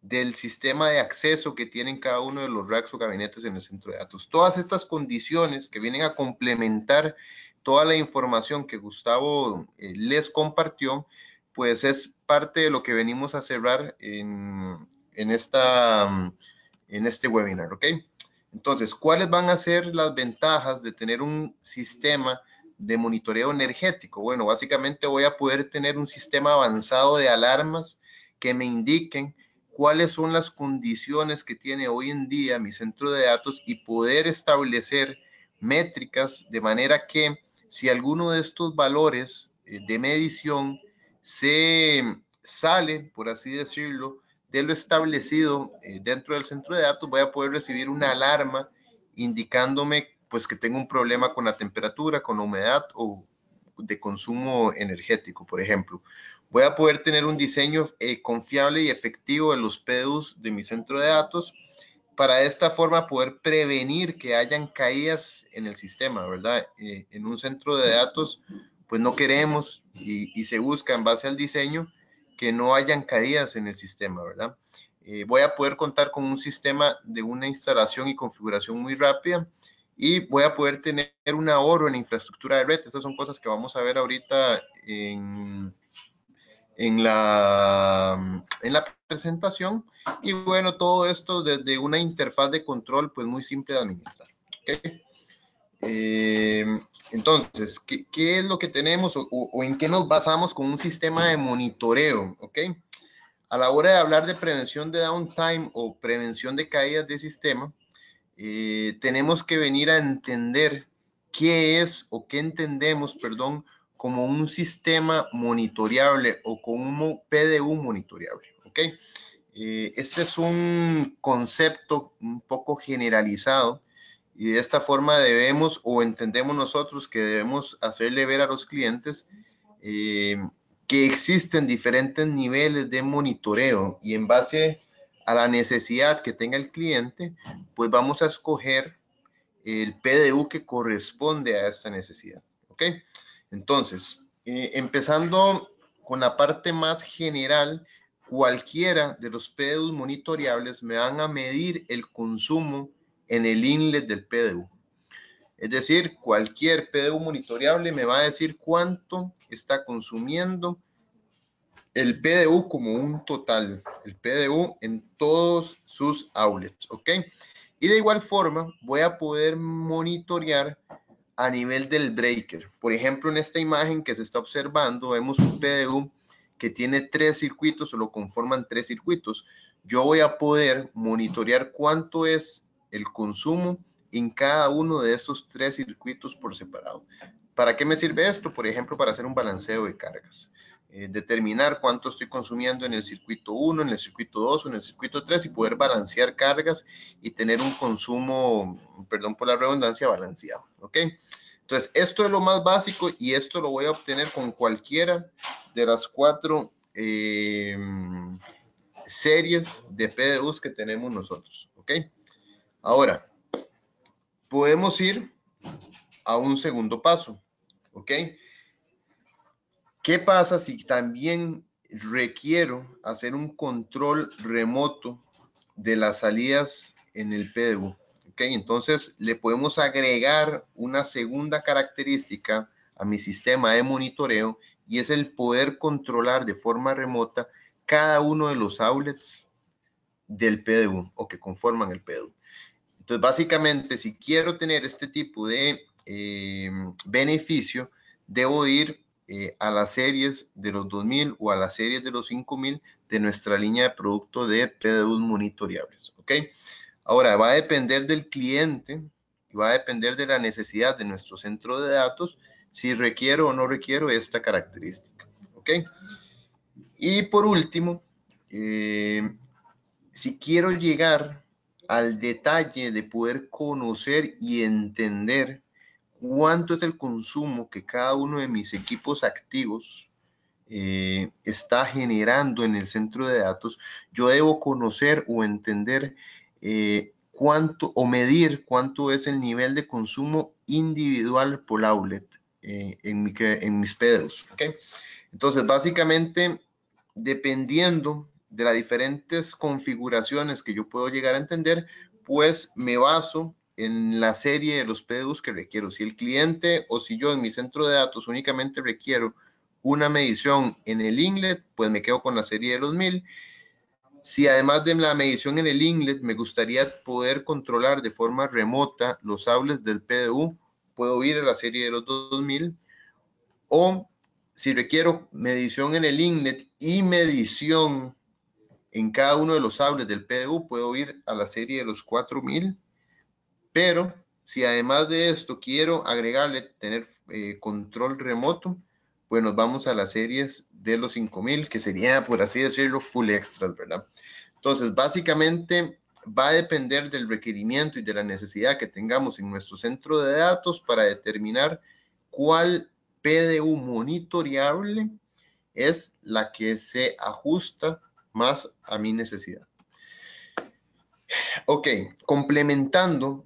del sistema de acceso que tienen cada uno de los racks o gabinetes en el centro de datos. Todas estas condiciones que vienen a complementar toda la información que Gustavo les compartió, pues es parte de lo que venimos a cerrar en este webinar, ¿ok? Entonces, ¿cuáles van a ser las ventajas de tener un sistema de monitoreo energético? Bueno, básicamente voy a poder tener un sistema avanzado de alarmas que me indiquen cuáles son las condiciones que tiene hoy en día mi centro de datos y poder establecer métricas de manera que si alguno de estos valores de medición se sale, por así decirlo, de lo establecido dentro del centro de datos, voy a poder recibir una alarma indicándome pues que tengo un problema con la temperatura, con la humedad o de consumo energético, por ejemplo. Voy a poder tener un diseño confiable y efectivo de los PDUs de mi centro de datos para de esta forma poder prevenir que hayan caídas en el sistema, ¿verdad? En un centro de datos, pues no queremos y se busca en base al diseño que no hayan caídas en el sistema, ¿verdad? Voy a poder contar con un sistema de una instalación y configuración muy rápida y voy a poder tener un ahorro en la infraestructura de red. Estas son cosas que vamos a ver ahorita en la presentación. Y bueno, todo esto desde una interfaz de control pues muy simple de administrar. ¿Okay? Entonces, ¿qué es lo que tenemos o en qué nos basamos con un sistema de monitoreo? ¿Ok? A la hora de hablar de prevención de downtime o prevención de caídas de sistema, tenemos que venir a entender qué es o qué entendemos, perdón, como un sistema monitoreable o como un PDU monitoreable, ¿ok? Este es un concepto un poco generalizado y de esta forma debemos o entendemos nosotros que debemos hacerle ver a los clientes que existen diferentes niveles de monitoreo y en base a la necesidad que tenga el cliente, pues vamos a escoger el PDU que corresponde a esta necesidad, ¿ok? Entonces, empezando con la parte más general, cualquiera de los PDUs monitoreables me van a medir el consumo en el inlet del PDU. Es decir, cualquier PDU monitoreable me va a decir cuánto está consumiendo el PDU como un total, el PDU en todos sus outlets, ¿ok? Y de igual forma voy a poder monitorear a nivel del breaker. Por ejemplo, en esta imagen que se está observando, vemos un PDU que tiene 3 circuitos o lo conforman 3 circuitos. Yo voy a poder monitorear cuánto es el consumo en cada uno de estos 3 circuitos por separado. ¿Para qué me sirve esto? Por ejemplo, para hacer un balanceo de cargas. Determinar cuánto estoy consumiendo en el circuito 1, en el circuito 2 o en el circuito 3 y poder balancear cargas y tener un consumo, perdón por la redundancia, balanceado, ¿ok? Entonces, esto es lo más básico y esto lo voy a obtener con cualquiera de las 4 series de PDUs que tenemos nosotros, ¿ok? Ahora, podemos ir a un segundo paso, ¿ok? ¿Qué pasa si también requiero hacer un control remoto de las salidas en el PDU? ¿Ok? Entonces le podemos agregar una segunda característica a mi sistema de monitoreo y es el poder controlar de forma remota cada uno de los outlets del PDU o que conforman el PDU. Entonces, básicamente, si quiero tener este tipo de beneficio, debo ir a las series de los 2000 o a las series de los 5000 de nuestra línea de producto de PDUs monitoreables, ¿ok? Ahora, va a depender del cliente y va a depender de la necesidad de nuestro centro de datos si requiero o no requiero esta característica, ¿ok? Y por último, si quiero llegar al detalle de poder conocer y entender cuánto es el consumo que cada uno de mis equipos activos está generando en el centro de datos, yo debo conocer o entender cuánto o medir cuánto es el nivel de consumo individual por outlet en mis PDUs, ¿ok? Entonces, básicamente, dependiendo de las diferentes configuraciones que yo puedo llegar a entender, pues me baso en la serie de los PDUs que requiero. Si el cliente o si yo en mi centro de datos únicamente requiero una medición en el inlet, pues me quedo con la serie de los 1000. Si además de la medición en el inlet me gustaría poder controlar de forma remota los outlets del PDU, puedo ir a la serie de los 2000. O si requiero medición en el inlet y medición en cada uno de los outlets del PDU, puedo ir a la serie de los 4000. Pero si además de esto quiero agregarle, tener control remoto, pues nos vamos a las series de los 5000, que sería, por así decirlo, full extras, ¿verdad? Entonces, básicamente va a depender del requerimiento y de la necesidad que tengamos en nuestro centro de datos para determinar cuál PDU monitoreable es la que se ajusta más a mi necesidad. Ok, complementando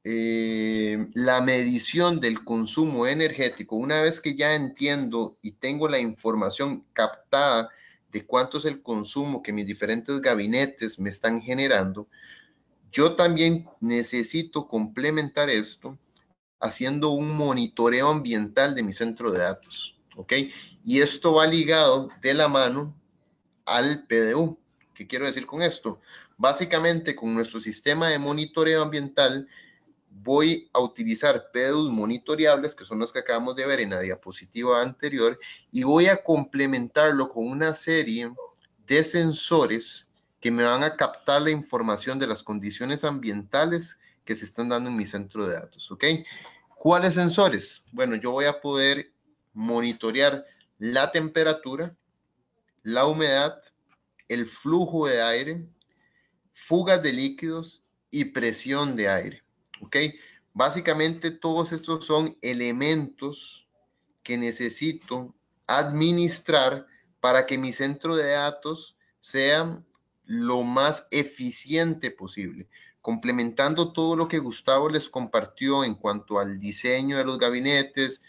la medición del consumo energético, una vez que ya entiendo y tengo la información captada de cuánto es el consumo que mis diferentes gabinetes me están generando, yo también necesito complementar esto haciendo un monitoreo ambiental de mi centro de datos, ¿ok? Y esto va ligado de la mano al PDU. ¿Qué quiero decir con esto? Básicamente, con nuestro sistema de monitoreo ambiental, voy a utilizar PDUs monitoreables, que son los que acabamos de ver en la diapositiva anterior, y voy a complementarlo con una serie de sensores que me van a captar la información de las condiciones ambientales que se están dando en mi centro de datos, ¿ok? ¿Cuáles sensores? Bueno, yo voy a poder monitorear la temperatura, la humedad, el flujo de aire, fugas de líquidos y presión de aire, ¿ok? Básicamente todos estos son elementos que necesito administrar para que mi centro de datos sea lo más eficiente posible, complementando todo lo que Gustavo les compartió en cuanto al diseño de los gabinetes,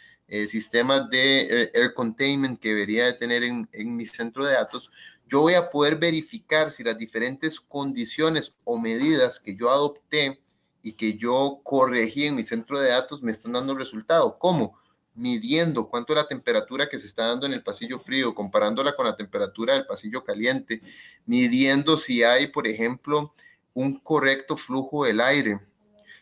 sistemas de air containment que debería de tener en mi centro de datos. Yo voy a poder verificar si las diferentes condiciones o medidas que yo adopté y que yo corregí en mi centro de datos me están dando resultado. ¿Cómo? Midiendo cuánto es la temperatura que se está dando en el pasillo frío, comparándola con la temperatura del pasillo caliente, midiendo si hay, por ejemplo, un correcto flujo del aire,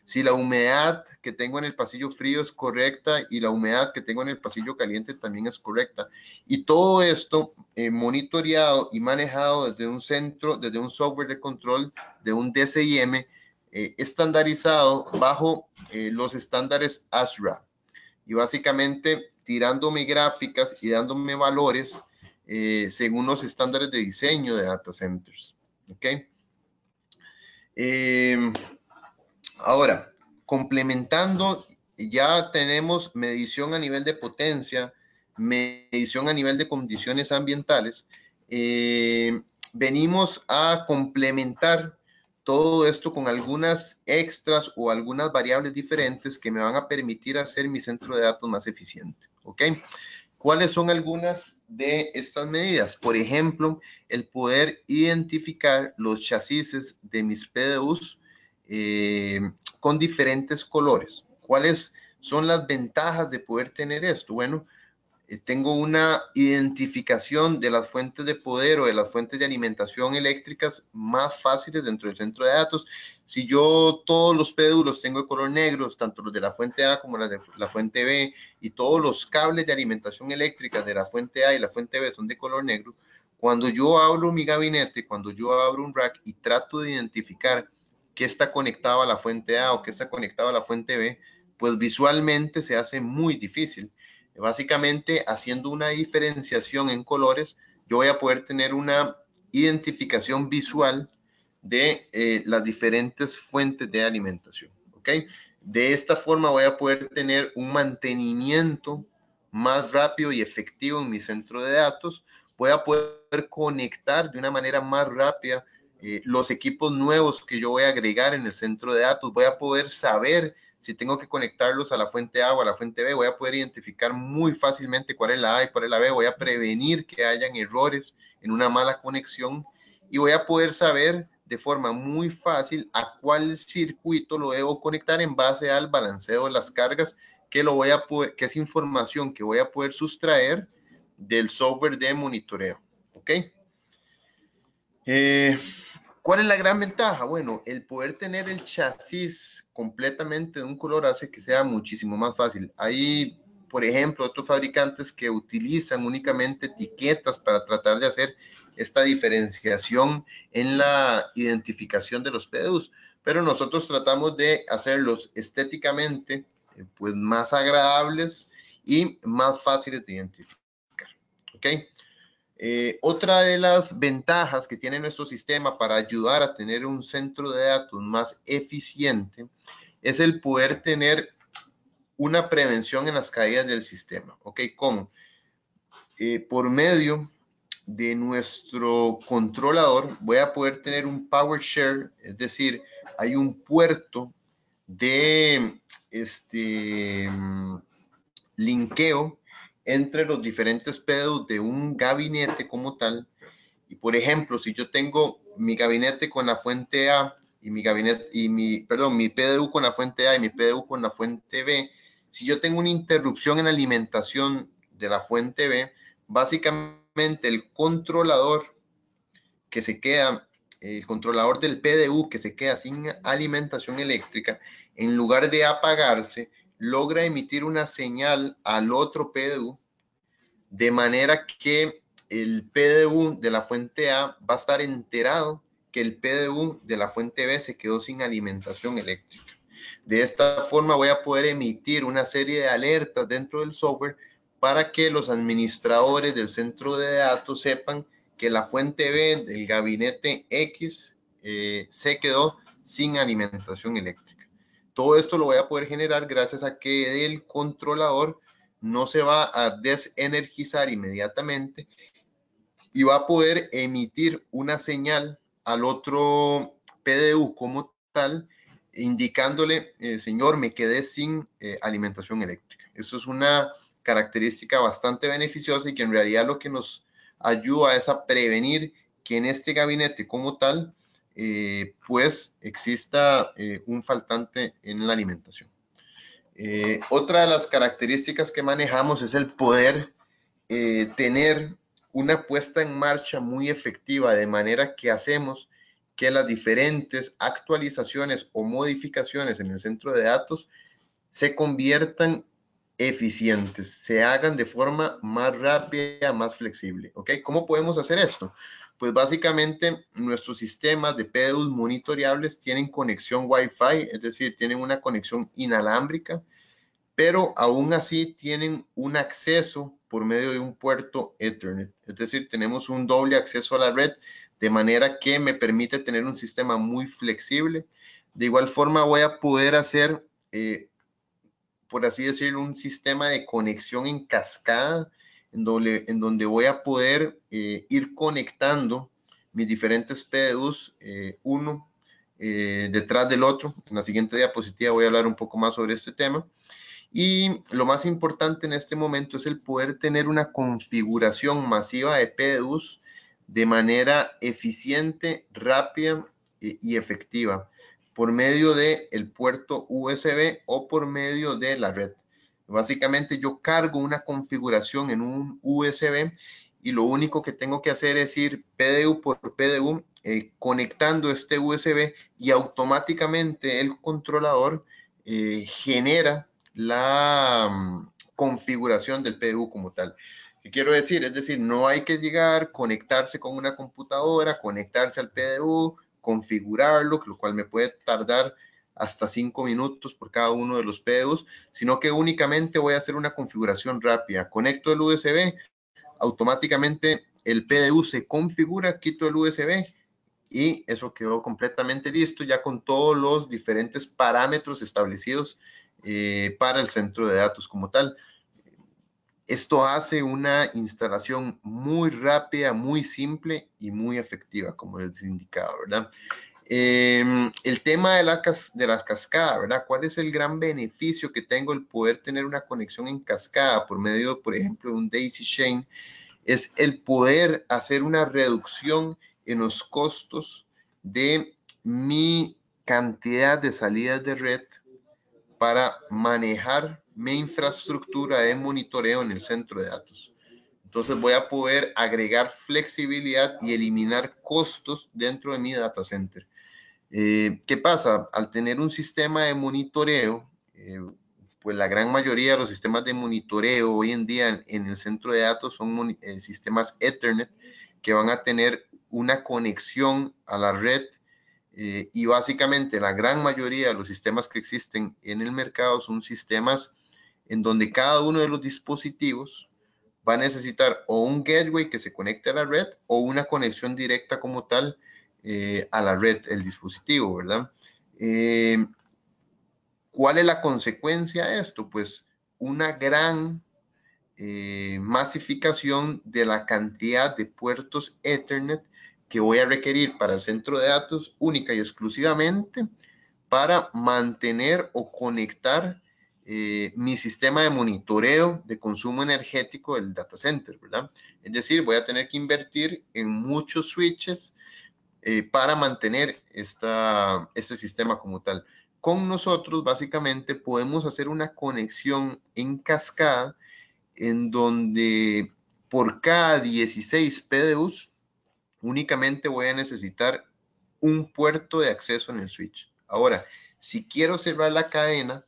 si la humedad que tengo en el pasillo frío es correcta y la humedad que tengo en el pasillo caliente también es correcta. Y todo esto monitoreado y manejado desde un centro, desde un software de control, de un DCIM, estandarizado bajo los estándares ASRA. Y básicamente tirándome gráficas y dándome valores según los estándares de diseño de data centers. ¿Ok? Ahora, complementando, ya tenemos medición a nivel de potencia, medición a nivel de condiciones ambientales. Venimos a complementar todo esto con algunas extras o algunas variables diferentes que me van a permitir hacer mi centro de datos más eficiente. ¿Ok? ¿Cuáles son algunas de estas medidas? Por ejemplo, el poder identificar los chasis de mis PDUs con diferentes colores. ¿Cuáles son las ventajas de poder tener esto? Bueno, tengo una identificación de las fuentes de poder o de las fuentes de alimentación eléctricas más fáciles dentro del centro de datos. Si yo todos los PDU los tengo de color negro, tanto los de la fuente A como los de la fuente B, y todos los cables de alimentación eléctrica de la fuente A y la fuente B son de color negro, cuando yo abro mi gabinete, cuando yo abro un rack y trato de identificar qué está conectado a la fuente A o qué está conectado a la fuente B, pues visualmente se hace muy difícil. Básicamente, haciendo una diferenciación en colores, yo voy a poder tener una identificación visual de las diferentes fuentes de alimentación. ¿Ok? De esta forma voy a poder tener un mantenimiento más rápido y efectivo en mi centro de datos. Voy a poder conectar de una manera más rápida los equipos nuevos que yo voy a agregar en el centro de datos. Voy a poder saber si tengo que conectarlos a la fuente A o a la fuente B, voy a poder identificar muy fácilmente cuál es la A y cuál es la B. Voy a prevenir que hayan errores en una mala conexión y voy a poder saber de forma muy fácil a cuál circuito lo debo conectar en base al balanceo de las cargas que lo voy a poder, que es información que voy a poder sustraer del software de monitoreo. ¿Ok? ¿Cuál es la gran ventaja? Bueno, el poder tener el chasis completamente de un color hace que sea muchísimo más fácil. Hay, por ejemplo, otros fabricantes que utilizan únicamente etiquetas para tratar de hacer esta diferenciación en la identificación de los PDUs, pero nosotros tratamos de hacerlos estéticamente pues más agradables y más fáciles de identificar. ¿Ok? Otra de las ventajas que tiene nuestro sistema para ayudar a tener un centro de datos más eficiente es el poder tener una prevención en las caídas del sistema. ¿Ok? ¿Cómo? Por medio de nuestro controlador voy a poder tener un power share, es decir, hay un puerto de linkeo entre los diferentes PDUs de un gabinete como tal. Y por ejemplo, si yo tengo mi gabinete con la fuente A y mi PDU con la fuente A y mi PDU con la fuente B, si yo tengo una interrupción en la alimentación de la fuente B, básicamente el controlador que se queda, el controlador del PDU que se queda sin alimentación eléctrica, en lugar de apagarse, logra emitir una señal al otro PDU de manera que el PDU de la fuente A va a estar enterado que el PDU de la fuente B se quedó sin alimentación eléctrica. De esta forma voy a poder emitir una serie de alertas dentro del software para que los administradores del centro de datos sepan que la fuente B del gabinete X se quedó sin alimentación eléctrica. Todo esto lo voy a poder generar gracias a que el controlador no se va a desenergizar inmediatamente y va a poder emitir una señal al otro PDU como tal, indicándole, señor, me quedé sin alimentación eléctrica. Eso es una característica bastante beneficiosa y que en realidad lo que nos ayuda es a prevenir que en este gabinete como tal, pues exista un faltante en la alimentación. Otra de las características que manejamos es el poder tener una puesta en marcha muy efectiva, de manera que hacemos que las diferentes actualizaciones o modificaciones en el centro de datos se conviertan eficientes, se hagan de forma más rápida, más flexible. ¿Ok? ¿Cómo podemos hacer esto? Pues básicamente nuestros sistemas de PDUs monitoreables tienen conexión Wi-Fi, es decir, tienen una conexión inalámbrica, pero aún así tienen un acceso por medio de un puerto Ethernet. Es decir, tenemos un doble acceso a la red, de manera que me permite tener un sistema muy flexible. De igual forma voy a poder hacer, por así decirlo, un sistema de conexión en cascada, en donde voy a poder ir conectando mis diferentes PDUs, uno detrás del otro. En la siguiente diapositiva voy a hablar un poco más sobre este tema. Y lo más importante en este momento es el poder tener una configuración masiva de PDUs de manera eficiente, rápida y efectiva por medio del puerto USB o por medio de la red. Básicamente yo cargo una configuración en un USB y lo único que tengo que hacer es ir PDU por PDU conectando este USB y automáticamente el controlador genera la configuración del PDU como tal. ¿Qué quiero decir? Es decir, no hay que llegar, conectarse con una computadora, conectarse al PDU, configurarlo, lo cual me puede tardar hasta 5 minutos por cada uno de los PDUs, sino que únicamente voy a hacer una configuración rápida. Conecto el USB, automáticamente el PDU se configura, quito el USB y eso quedó completamente listo ya con todos los diferentes parámetros establecidos para el centro de datos como tal. Esto hace una instalación muy rápida, muy simple y muy efectiva, como les indicaba, ¿verdad? El tema de la cascada, ¿verdad? ¿Cuál es el gran beneficio que tengo el poder tener una conexión en cascada por medio, por ejemplo, de un daisy chain? Es el poder hacer una reducción en los costos de mi cantidad de salidas de red para manejar mi infraestructura de monitoreo en el centro de datos. Entonces voy a poder agregar flexibilidad y eliminar costos dentro de mi data center. ¿Qué pasa? Al tener un sistema de monitoreo, pues la gran mayoría de los sistemas de monitoreo hoy en día en el centro de datos son sistemas Ethernet que van a tener una conexión a la red y básicamente la gran mayoría de los sistemas que existen en el mercado son sistemas en donde cada uno de los dispositivos va a necesitar o un gateway que se conecte a la red o una conexión directa como tal a la red, el dispositivo, ¿verdad? ¿Cuál es la consecuencia de esto? Pues una gran masificación de la cantidad de puertos Ethernet que voy a requerir para el centro de datos única y exclusivamente para mantener o conectar mi sistema de monitoreo de consumo energético del data center, ¿verdad? Es decir, voy a tener que invertir en muchos switches para mantener este sistema como tal. Con nosotros, básicamente, podemos hacer una conexión en cascada en donde por cada 16 PDUs únicamente voy a necesitar un puerto de acceso en el switch. Ahora, si quiero cerrar la cadena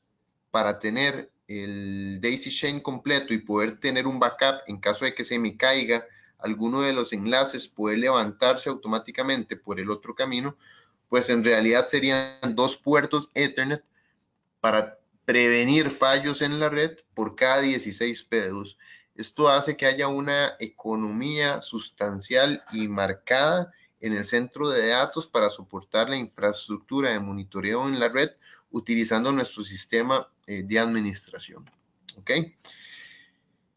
para tener el daisy chain completo y poder tener un backup en caso de que se me caiga alguno de los enlaces, poder levantarse automáticamente por el otro camino, pues en realidad serían 2 puertos Ethernet para prevenir fallos en la red por cada 16 PDUs. Esto hace que haya una economía sustancial y marcada en el centro de datos para soportar la infraestructura de monitoreo en la red utilizando nuestro sistema de administración. ¿Ok?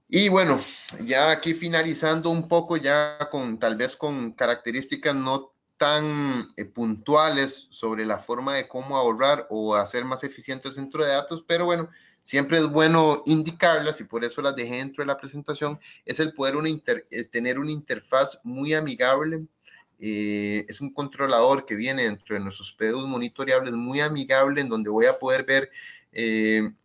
Y bueno, ya aquí finalizando un poco, ya con tal vez con características no tan puntuales sobre la forma de cómo ahorrar o hacer más eficiente el centro de datos, pero bueno, siempre es bueno indicarlas y por eso las dejé dentro de la presentación, es el poder tener una interfaz muy amigable. Es un controlador que viene dentro de nuestros PDUs monitoreables muy amigable, en donde voy a poder ver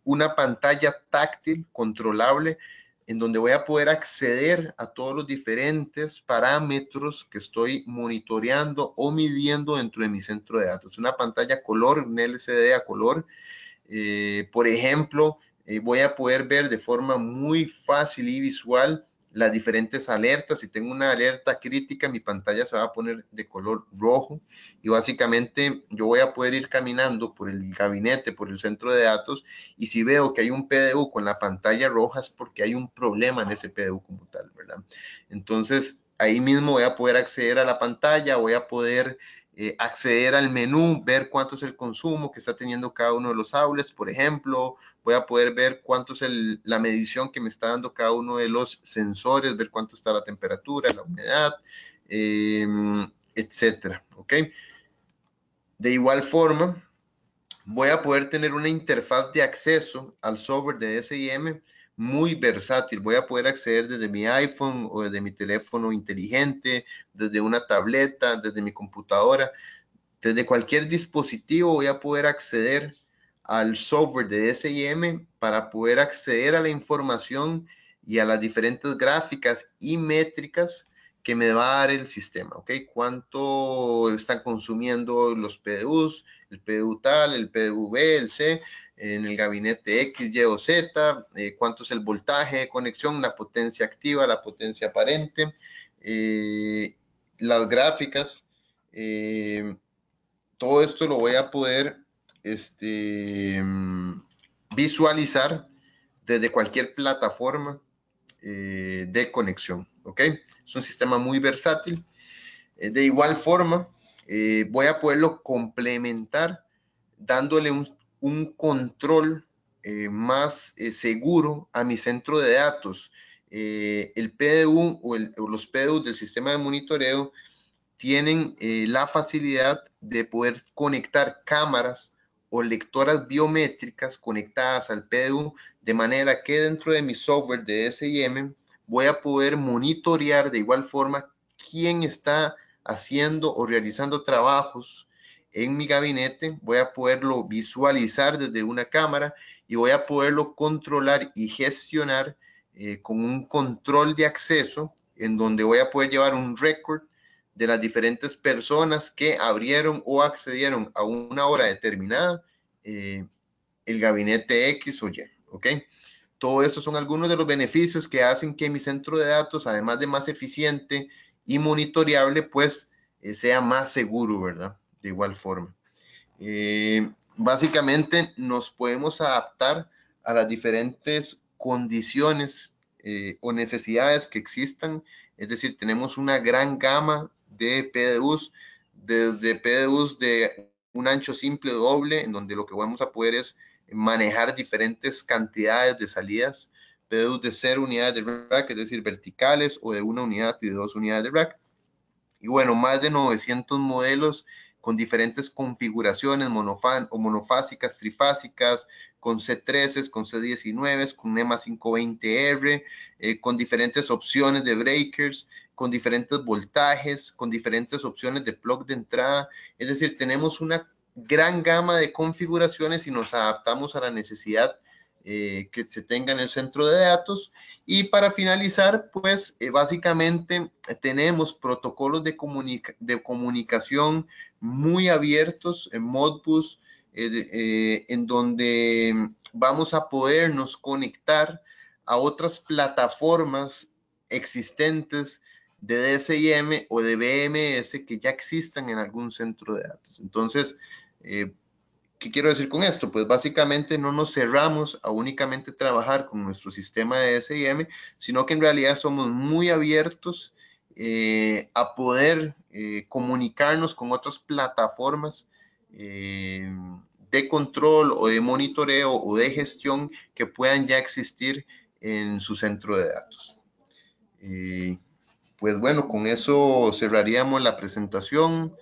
una pantalla táctil controlable, en donde voy a poder acceder a todos los diferentes parámetros que estoy monitoreando o midiendo dentro de mi centro de datos. Una pantalla color, un LCD a color. Por ejemplo, voy a poder ver de forma muy fácil y visual las diferentes alertas. Si tengo una alerta crítica, mi pantalla se va a poner de color rojo y básicamente yo voy a poder ir caminando por el gabinete, por el centro de datos, y si veo que hay un PDU con la pantalla roja es porque hay un problema en ese PDU como tal, ¿verdad? Entonces, ahí mismo voy a poder acceder a la pantalla, voy a poder acceder al menú, ver cuánto es el consumo que está teniendo cada uno de los outlets, por ejemplo. Voy a poder ver cuánto es la medición que me está dando cada uno de los sensores, ver cuánto está la temperatura, la humedad, etcétera. ¿Ok? De igual forma, voy a poder tener una interfaz de acceso al software de SIM muy versátil. Voy a poder acceder desde mi iPhone o desde mi teléfono inteligente, desde una tableta, desde mi computadora. Desde cualquier dispositivo voy a poder acceder al software de SIM para poder acceder a la información y a las diferentes gráficas y métricas que me va a dar el sistema, ¿ok? Cuánto están consumiendo los PDUs, el PDU tal, el PDU-B, el C, en el gabinete X, Y o Z, cuánto es el voltaje de conexión, la potencia activa, la potencia aparente, las gráficas, todo esto lo voy a poder visualizar desde cualquier plataforma de conexión, ¿ok? Es un sistema muy versátil. De igual forma, voy a poderlo complementar dándole un control más seguro a mi centro de datos. El PDU o los PDU del sistema de monitoreo tienen la facilidad de poder conectar cámaras o lectoras biométricas conectadas al PDU, de manera que dentro de mi software de SIM voy a poder monitorear de igual forma quién está haciendo o realizando trabajos en mi gabinete. Voy a poderlo visualizar desde una cámara y voy a poderlo controlar y gestionar con un control de acceso, en donde voy a poder llevar un record de las diferentes personas que abrieron o accedieron a una hora determinada el gabinete X o Y, ¿ok? Todo eso son algunos de los beneficios que hacen que mi centro de datos, además de más eficiente y monitoreable, pues sea más seguro, ¿verdad? De igual forma. Básicamente nos podemos adaptar a las diferentes condiciones o necesidades que existan. Es decir, tenemos una gran gama de PDUs, desde PDUs de un ancho simple o doble, en donde lo que vamos a poder es manejar diferentes cantidades de salidas, PDUs de 0 unidades de rack, es decir, verticales, o de 1 unidad y de 2 unidades de rack. Y bueno, más de 900 modelos con diferentes configuraciones monofásicas, trifásicas, con C13, con C19, con NEMA 520R, con diferentes opciones de breakers, con diferentes voltajes, con diferentes opciones de plug de entrada. Es decir, tenemos una gran gama de configuraciones y nos adaptamos a la necesidad que se tenga en el centro de datos. Y para finalizar, pues básicamente tenemos protocolos de comunicación muy abiertos en Modbus, en donde vamos a podernos conectar a otras plataformas existentes de DSIM o de BMS que ya existan en algún centro de datos. Entonces, ¿qué quiero decir con esto? Pues básicamente no nos cerramos a únicamente trabajar con nuestro sistema de SIM, sino que en realidad somos muy abiertos a poder comunicarnos con otras plataformas de control o de monitoreo o de gestión que puedan ya existir en su centro de datos. Pues bueno, con eso cerraríamos la presentación.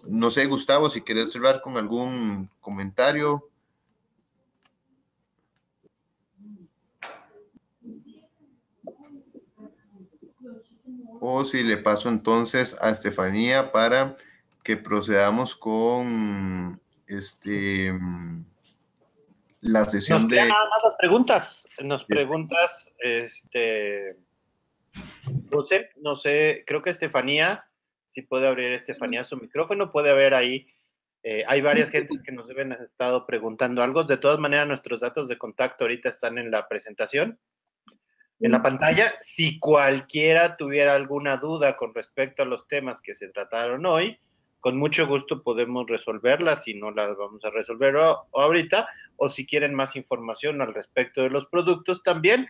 No sé, Gustavo, si quieres cerrar con algún comentario. O si le paso entonces a Estefanía para que procedamos con la sesión Nos quedan nada más las preguntas. Nos preguntas, José, no sé, creo que Estefanía, si puede abrir Estefanía su micrófono, puede haber ahí. Hay varias gentes que nos deben haber estado preguntando algo. De todas maneras, nuestros datos de contacto ahorita están en la presentación, en la pantalla. Si cualquiera tuviera alguna duda con respecto a los temas que se trataron hoy, con mucho gusto podemos resolverlas, si no las vamos a resolver ahorita, o si quieren más información al respecto de los productos también,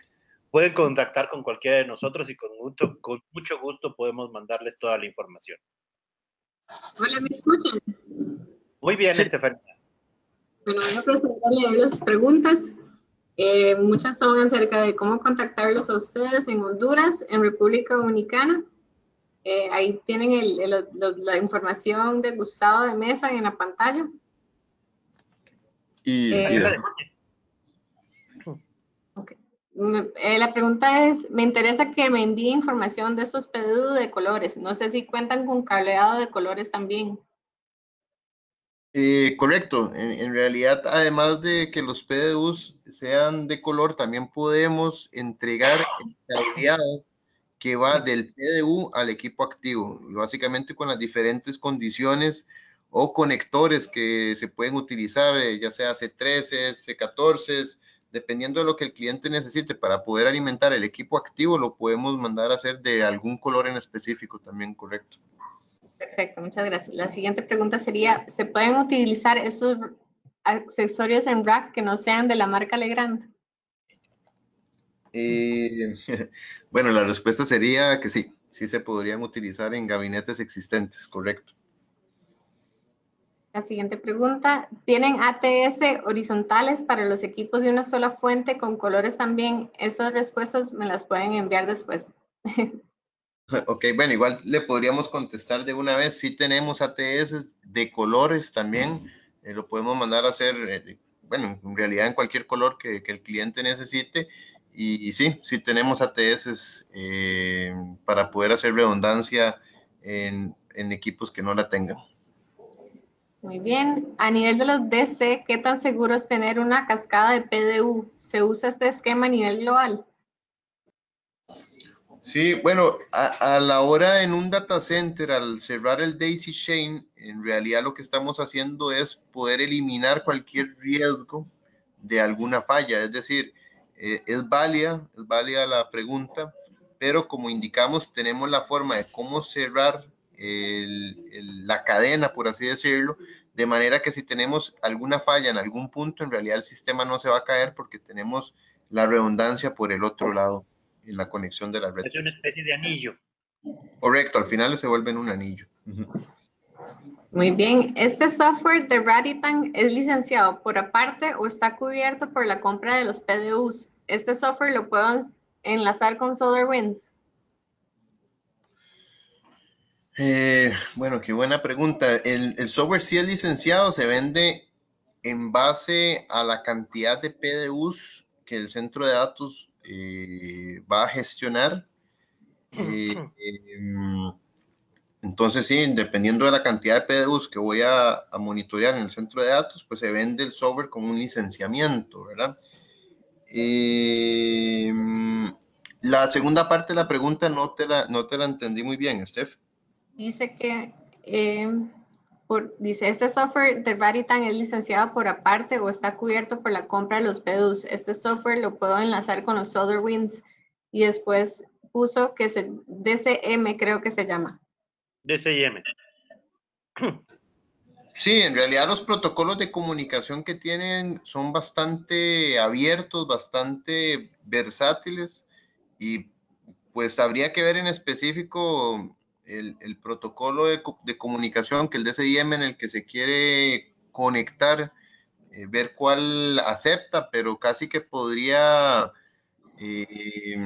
pueden contactar con cualquiera de nosotros y con mucho gusto podemos mandarles toda la información. Hola, ¿me escuchan? Muy bien, Sí. Estefanía. Bueno, voy a presentarle las preguntas. Muchas son acerca de cómo contactarlos a ustedes en Honduras, en República Dominicana. Ahí tienen la información de Gustavo de Mesa en la pantalla. Okay. La pregunta es, me interesa que me envíe información de estos PDU de colores. No sé si cuentan con cableado de colores también. Correcto, en realidad, además de que los PDUs sean de color, también podemos entregar el cableado que va del PDU al equipo activo, básicamente con las diferentes condiciones o conectores que se pueden utilizar, ya sea C13, C14, dependiendo de lo que el cliente necesite para poder alimentar el equipo activo, lo podemos mandar a hacer de algún color en específico también, correcto. Perfecto, muchas gracias. La siguiente pregunta sería, ¿se pueden utilizar estos accesorios en rack que no sean de la marca Legrand? Bueno, la respuesta sería que sí, sí se podrían utilizar en gabinetes existentes, correcto. La siguiente pregunta, ¿tienen ATS horizontales para los equipos de una sola fuente con colores también? Estas respuestas me las pueden enviar después. Ok, bueno, igual le podríamos contestar de una vez. Sí tenemos ATS de colores también. Lo podemos mandar a hacer, bueno, en realidad en cualquier color que el cliente necesite. Y sí, sí tenemos ATS para poder hacer redundancia en equipos que no la tengan. Muy bien. A nivel de los DC, ¿qué tan seguro es tener una cascada de PDU? ¿Se usa este esquema a nivel global? Sí, bueno, a la hora en un data center, al cerrar el daisy chain, en realidad lo que estamos haciendo es poder eliminar cualquier riesgo de alguna falla. Es decir, es válida la pregunta, pero como indicamos, tenemos la forma de cómo cerrar la cadena, por así decirlo, de manera que si tenemos alguna falla en algún punto, en realidad el sistema no se va a caer porque tenemos la redundancia por el otro lado en la conexión de la red. Es una especie de anillo. Correcto, al final se vuelve en un anillo. Muy bien. ¿Este software de Raditan es licenciado por aparte o está cubierto por la compra de los PDUs? ¿Este software lo puedo enlazar con SolarWinds? Bueno, qué buena pregunta. El software sí es licenciado, se vende en base a la cantidad de PDUs que el centro de datos va a gestionar. Entonces, sí, dependiendo de la cantidad de PDUs que voy a monitorear en el centro de datos, pues se vende el software con un licenciamiento, ¿verdad? La segunda parte de la pregunta no te la entendí muy bien, Steph. Dice que, dice, ¿este software de Raditan es licenciado por aparte o está cubierto por la compra de los PDUs? Este software lo puedo enlazar con los SolarWinds y después puso que se DCM, creo que se llama. DCIM. Sí, en realidad los protocolos de comunicación que tienen son bastante abiertos, bastante versátiles y pues habría que ver en específico el protocolo de comunicación, que el DCIM en el que se quiere conectar, ver cuál acepta, pero casi que podría eh,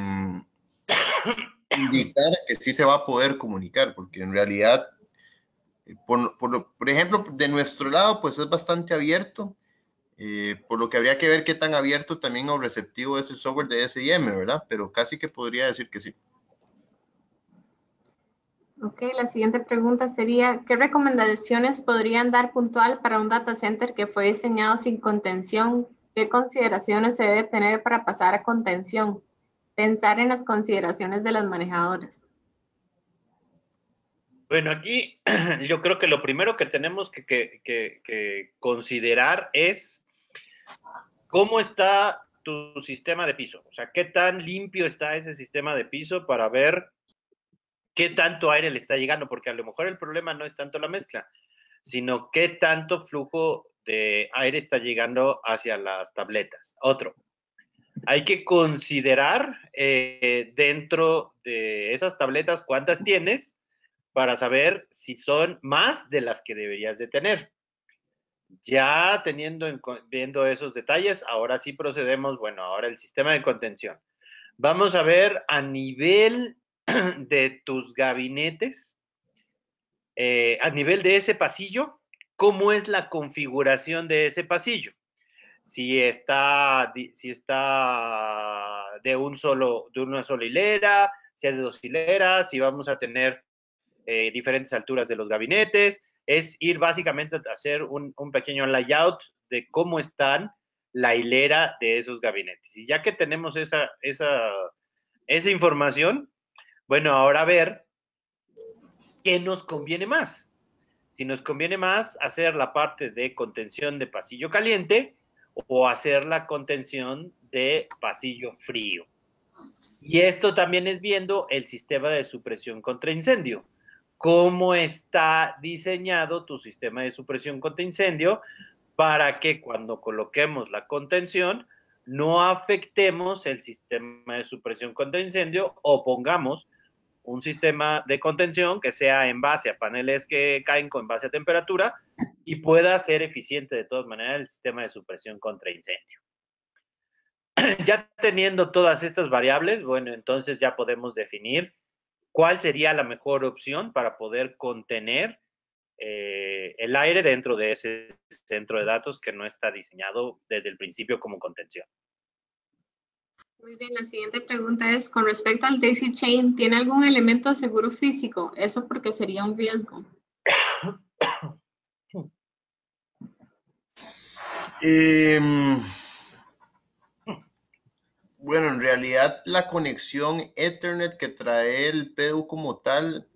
indicar que sí se va a poder comunicar, porque en realidad, por ejemplo, de nuestro lado, pues es bastante abierto, por lo que habría que ver qué tan abierto también o receptivo es el software de SIM, ¿verdad? Pero casi que podría decir que sí. Ok, la siguiente pregunta sería, ¿qué recomendaciones podrían dar puntual para un data center que fue diseñado sin contención? ¿Qué consideraciones se debe tener para pasar a contención? Pensar en las consideraciones de las manejadoras. Bueno, aquí yo creo que lo primero que tenemos que considerar es cómo está tu sistema de piso. O sea, qué tan limpio está ese sistema de piso para ver qué tanto aire le está llegando, porque a lo mejor el problema no es tanto la mezcla, sino qué tanto flujo de aire está llegando hacia las tabletas. Otro, hay que considerar dentro de esas tabletas cuántas tienes para saber si son más de las que deberías de tener. Ya viendo esos detalles, ahora sí procedemos, bueno, ahora el sistema de contención. Vamos a ver a nivel de tus gabinetes, a nivel de ese pasillo, cómo es la configuración de ese pasillo. Si está de una sola hilera, si es de dos hileras, si vamos a tener diferentes alturas de los gabinetes, es ir básicamente a hacer un pequeño layout de cómo están la hilera de esos gabinetes. Y ya que tenemos esa información, bueno, ahora ver qué nos conviene más. Si nos conviene más hacer la parte de contención de pasillo caliente o hacer la contención de pasillo frío. Y esto también es viendo el sistema de supresión contra incendio. ¿Cómo está diseñado tu sistema de supresión contra incendio para que cuando coloquemos la contención no afectemos el sistema de supresión contra incendio o pongamos un sistema de contención que sea en base a paneles que caen con base a temperatura y pueda ser eficiente de todas maneras el sistema de supresión contra incendio? Ya teniendo todas estas variables, bueno, entonces ya podemos definir cuál sería la mejor opción para poder contener el aire dentro de ese centro de datos que no está diseñado desde el principio como contención. Muy bien, la siguiente pregunta es, con respecto al daisy chain, ¿tiene algún elemento de seguro físico? Eso porque sería un riesgo. Bueno, en realidad la conexión Ethernet que trae el PDU como tal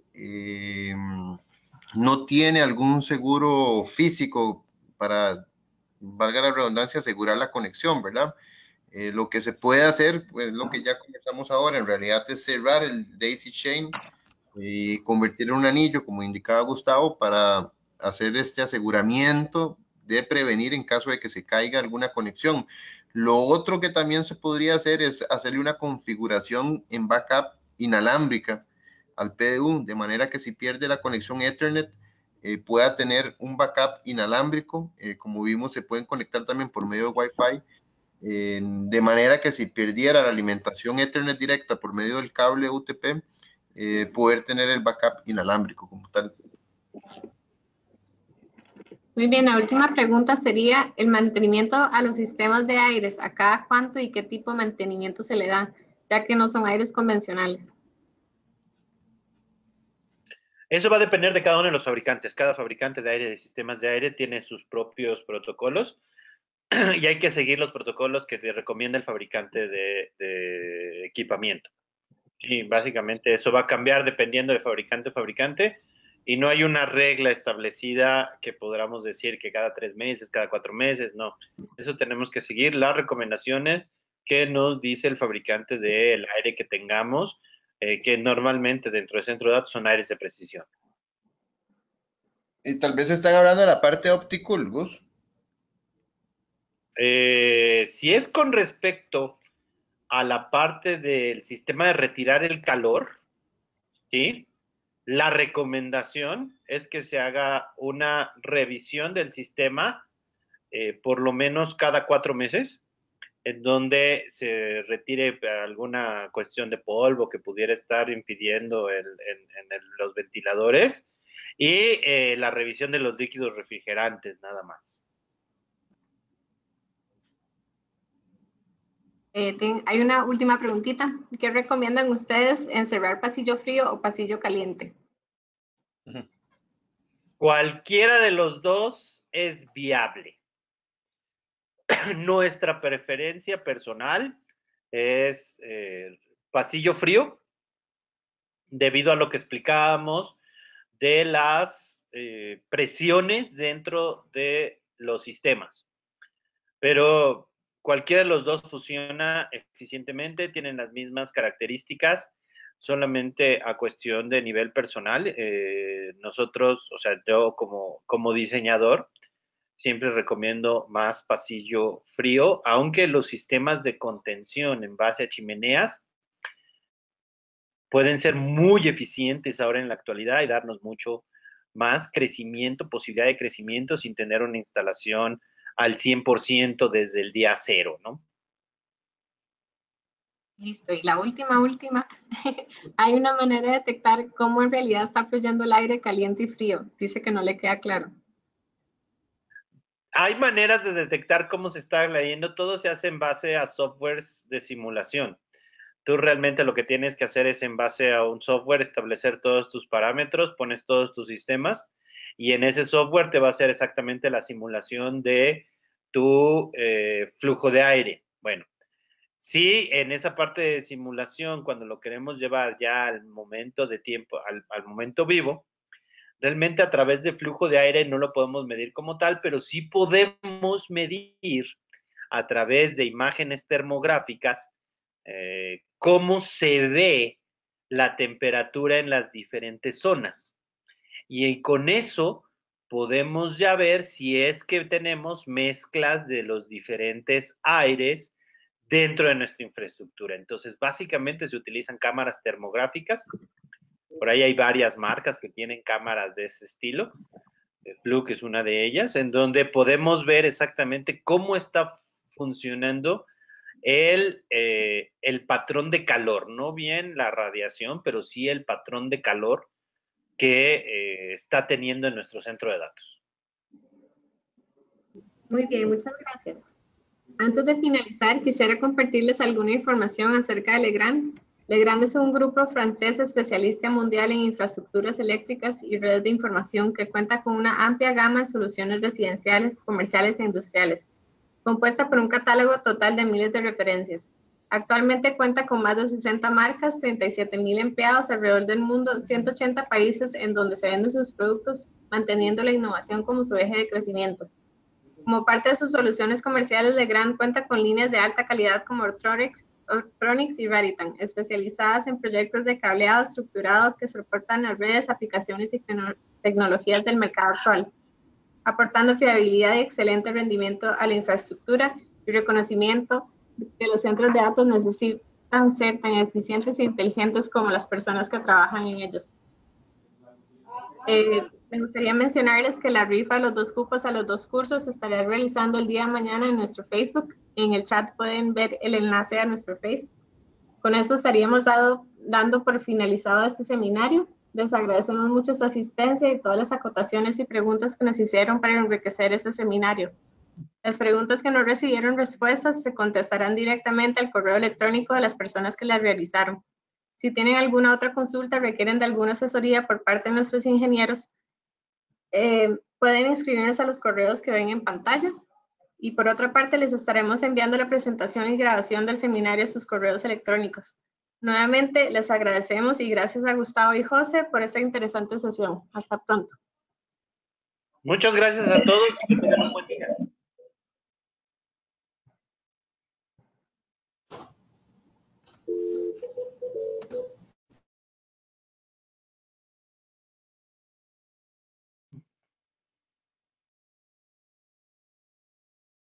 no tiene algún seguro físico para, valga la redundancia, asegurar la conexión, ¿verdad? Lo que se puede hacer, pues lo que ya conversamos ahora, en realidad es cerrar el daisy chain y convertir en un anillo, como indicaba Gustavo, para hacer este aseguramiento de prevenir en caso de que se caiga alguna conexión. Lo otro que también se podría hacer es hacerle una configuración en backup inalámbrica al PDU, de manera que si pierde la conexión Ethernet, pueda tener un backup inalámbrico. Como vimos, se pueden conectar también por medio de Wi-Fi, de manera que si perdiera la alimentación Ethernet directa por medio del cable UTP, poder tener el backup inalámbrico como tal. Muy bien, la última pregunta sería el mantenimiento a los sistemas de aires, ¿a cada cuánto y qué tipo de mantenimiento se le da, ya que no son aires convencionales? Eso va a depender de cada uno de los fabricantes. Cada fabricante de aire, de sistemas de aire, tiene sus propios protocolos y hay que seguir los protocolos que te recomienda el fabricante de equipamiento. Sí, básicamente eso va a cambiar dependiendo de fabricante a fabricante y no hay una regla establecida que podamos decir que cada 3 meses, cada 4 meses, no. Eso tenemos que seguir las recomendaciones que nos dice el fabricante del aire que tengamos, que normalmente dentro del centro de datos son aires de precisión. Y tal vez están hablando de la parte optical, Gus. Si es con respecto a la parte del sistema de retirar el calor, ¿sí? La recomendación es que se haga una revisión del sistema por lo menos cada 4 meses, en donde se retire alguna cuestión de polvo que pudiera estar impidiendo los ventiladores y la revisión de los líquidos refrigerantes, nada más. Hay una última preguntita. ¿Qué recomiendan ustedes, encerrar pasillo frío o pasillo caliente? Cualquiera de los dos es viable. Nuestra preferencia personal es pasillo frío, debido a lo que explicábamos de las presiones dentro de los sistemas. Pero cualquiera de los dos funciona eficientemente, tienen las mismas características, solamente a cuestión de nivel personal. Nosotros, o sea, yo como diseñador, siempre recomiendo más pasillo frío, aunque los sistemas de contención en base a chimeneas pueden ser muy eficientes ahora en la actualidad y darnos mucho más crecimiento, posibilidad de crecimiento sin tener una instalación al 100% desde el día cero, ¿no? Listo. Y la última. Hay una manera de detectar cómo en realidad está fluyendo el aire caliente y frío. Dice que no le queda claro. Hay maneras de detectar cómo se está leyendo. Todo se hace en base a softwares de simulación. Tú realmente lo que tienes que hacer es, en base a un software, establecer todos tus parámetros, pones todos tus sistemas y en ese software te va a hacer exactamente la simulación de tu flujo de aire. Bueno, sí, en esa parte de simulación, cuando lo queremos llevar ya al momento de tiempo, al momento vivo, realmente a través de flujo de aire no lo podemos medir como tal, pero sí podemos medir a través de imágenes termográficas cómo se ve la temperatura en las diferentes zonas. Y con eso podemos ya ver si es que tenemos mezclas de los diferentes aires dentro de nuestra infraestructura. Entonces, básicamente se utilizan cámaras termográficas. Por ahí hay varias marcas que tienen cámaras de ese estilo. Fluke es una de ellas, en donde podemos ver exactamente cómo está funcionando el patrón de calor, no bien la radiación, pero sí el patrón de calor que está teniendo en nuestro centro de datos. Muy bien, muchas gracias. Antes de finalizar, quisiera compartirles alguna información acerca de Legrand. Legrand es un grupo francés especialista mundial en infraestructuras eléctricas y redes de información que cuenta con una amplia gama de soluciones residenciales, comerciales e industriales, compuesta por un catálogo total de miles de referencias. Actualmente cuenta con más de 60 marcas, 37,000 empleados alrededor del mundo, 180 países en donde se venden sus productos, manteniendo la innovación como su eje de crecimiento. Como parte de sus soluciones comerciales, Legrand cuenta con líneas de alta calidad como Ortronix y Raritan, especializadas en proyectos de cableado estructurado que soportan las redes, aplicaciones y tecnologías del mercado actual, aportando fiabilidad y excelente rendimiento a la infraestructura y reconocimiento que los centros de datos necesitan ser tan eficientes e inteligentes como las personas que trabajan en ellos. Me gustaría mencionarles que la rifa de los 2 cupos a los 2 cursos se estará realizando el día de mañana en nuestro Facebook. En el chat pueden ver el enlace a nuestro Facebook. Con eso estaríamos dando por finalizado este seminario. Les agradecemos mucho su asistencia y todas las acotaciones y preguntas que nos hicieron para enriquecer este seminario. Las preguntas que no recibieron respuestas se contestarán directamente al correo electrónico de las personas que las realizaron. Si tienen alguna otra consulta, requieren de alguna asesoría por parte de nuestros ingenieros, pueden inscribirnos a los correos que ven en pantalla. Y por otra parte, les estaremos enviando la presentación y grabación del seminario a sus correos electrónicos. Nuevamente, les agradecemos y gracias a Gustavo y José por esta interesante sesión. Hasta pronto. Muchas gracias a todos y que tengan un buen día.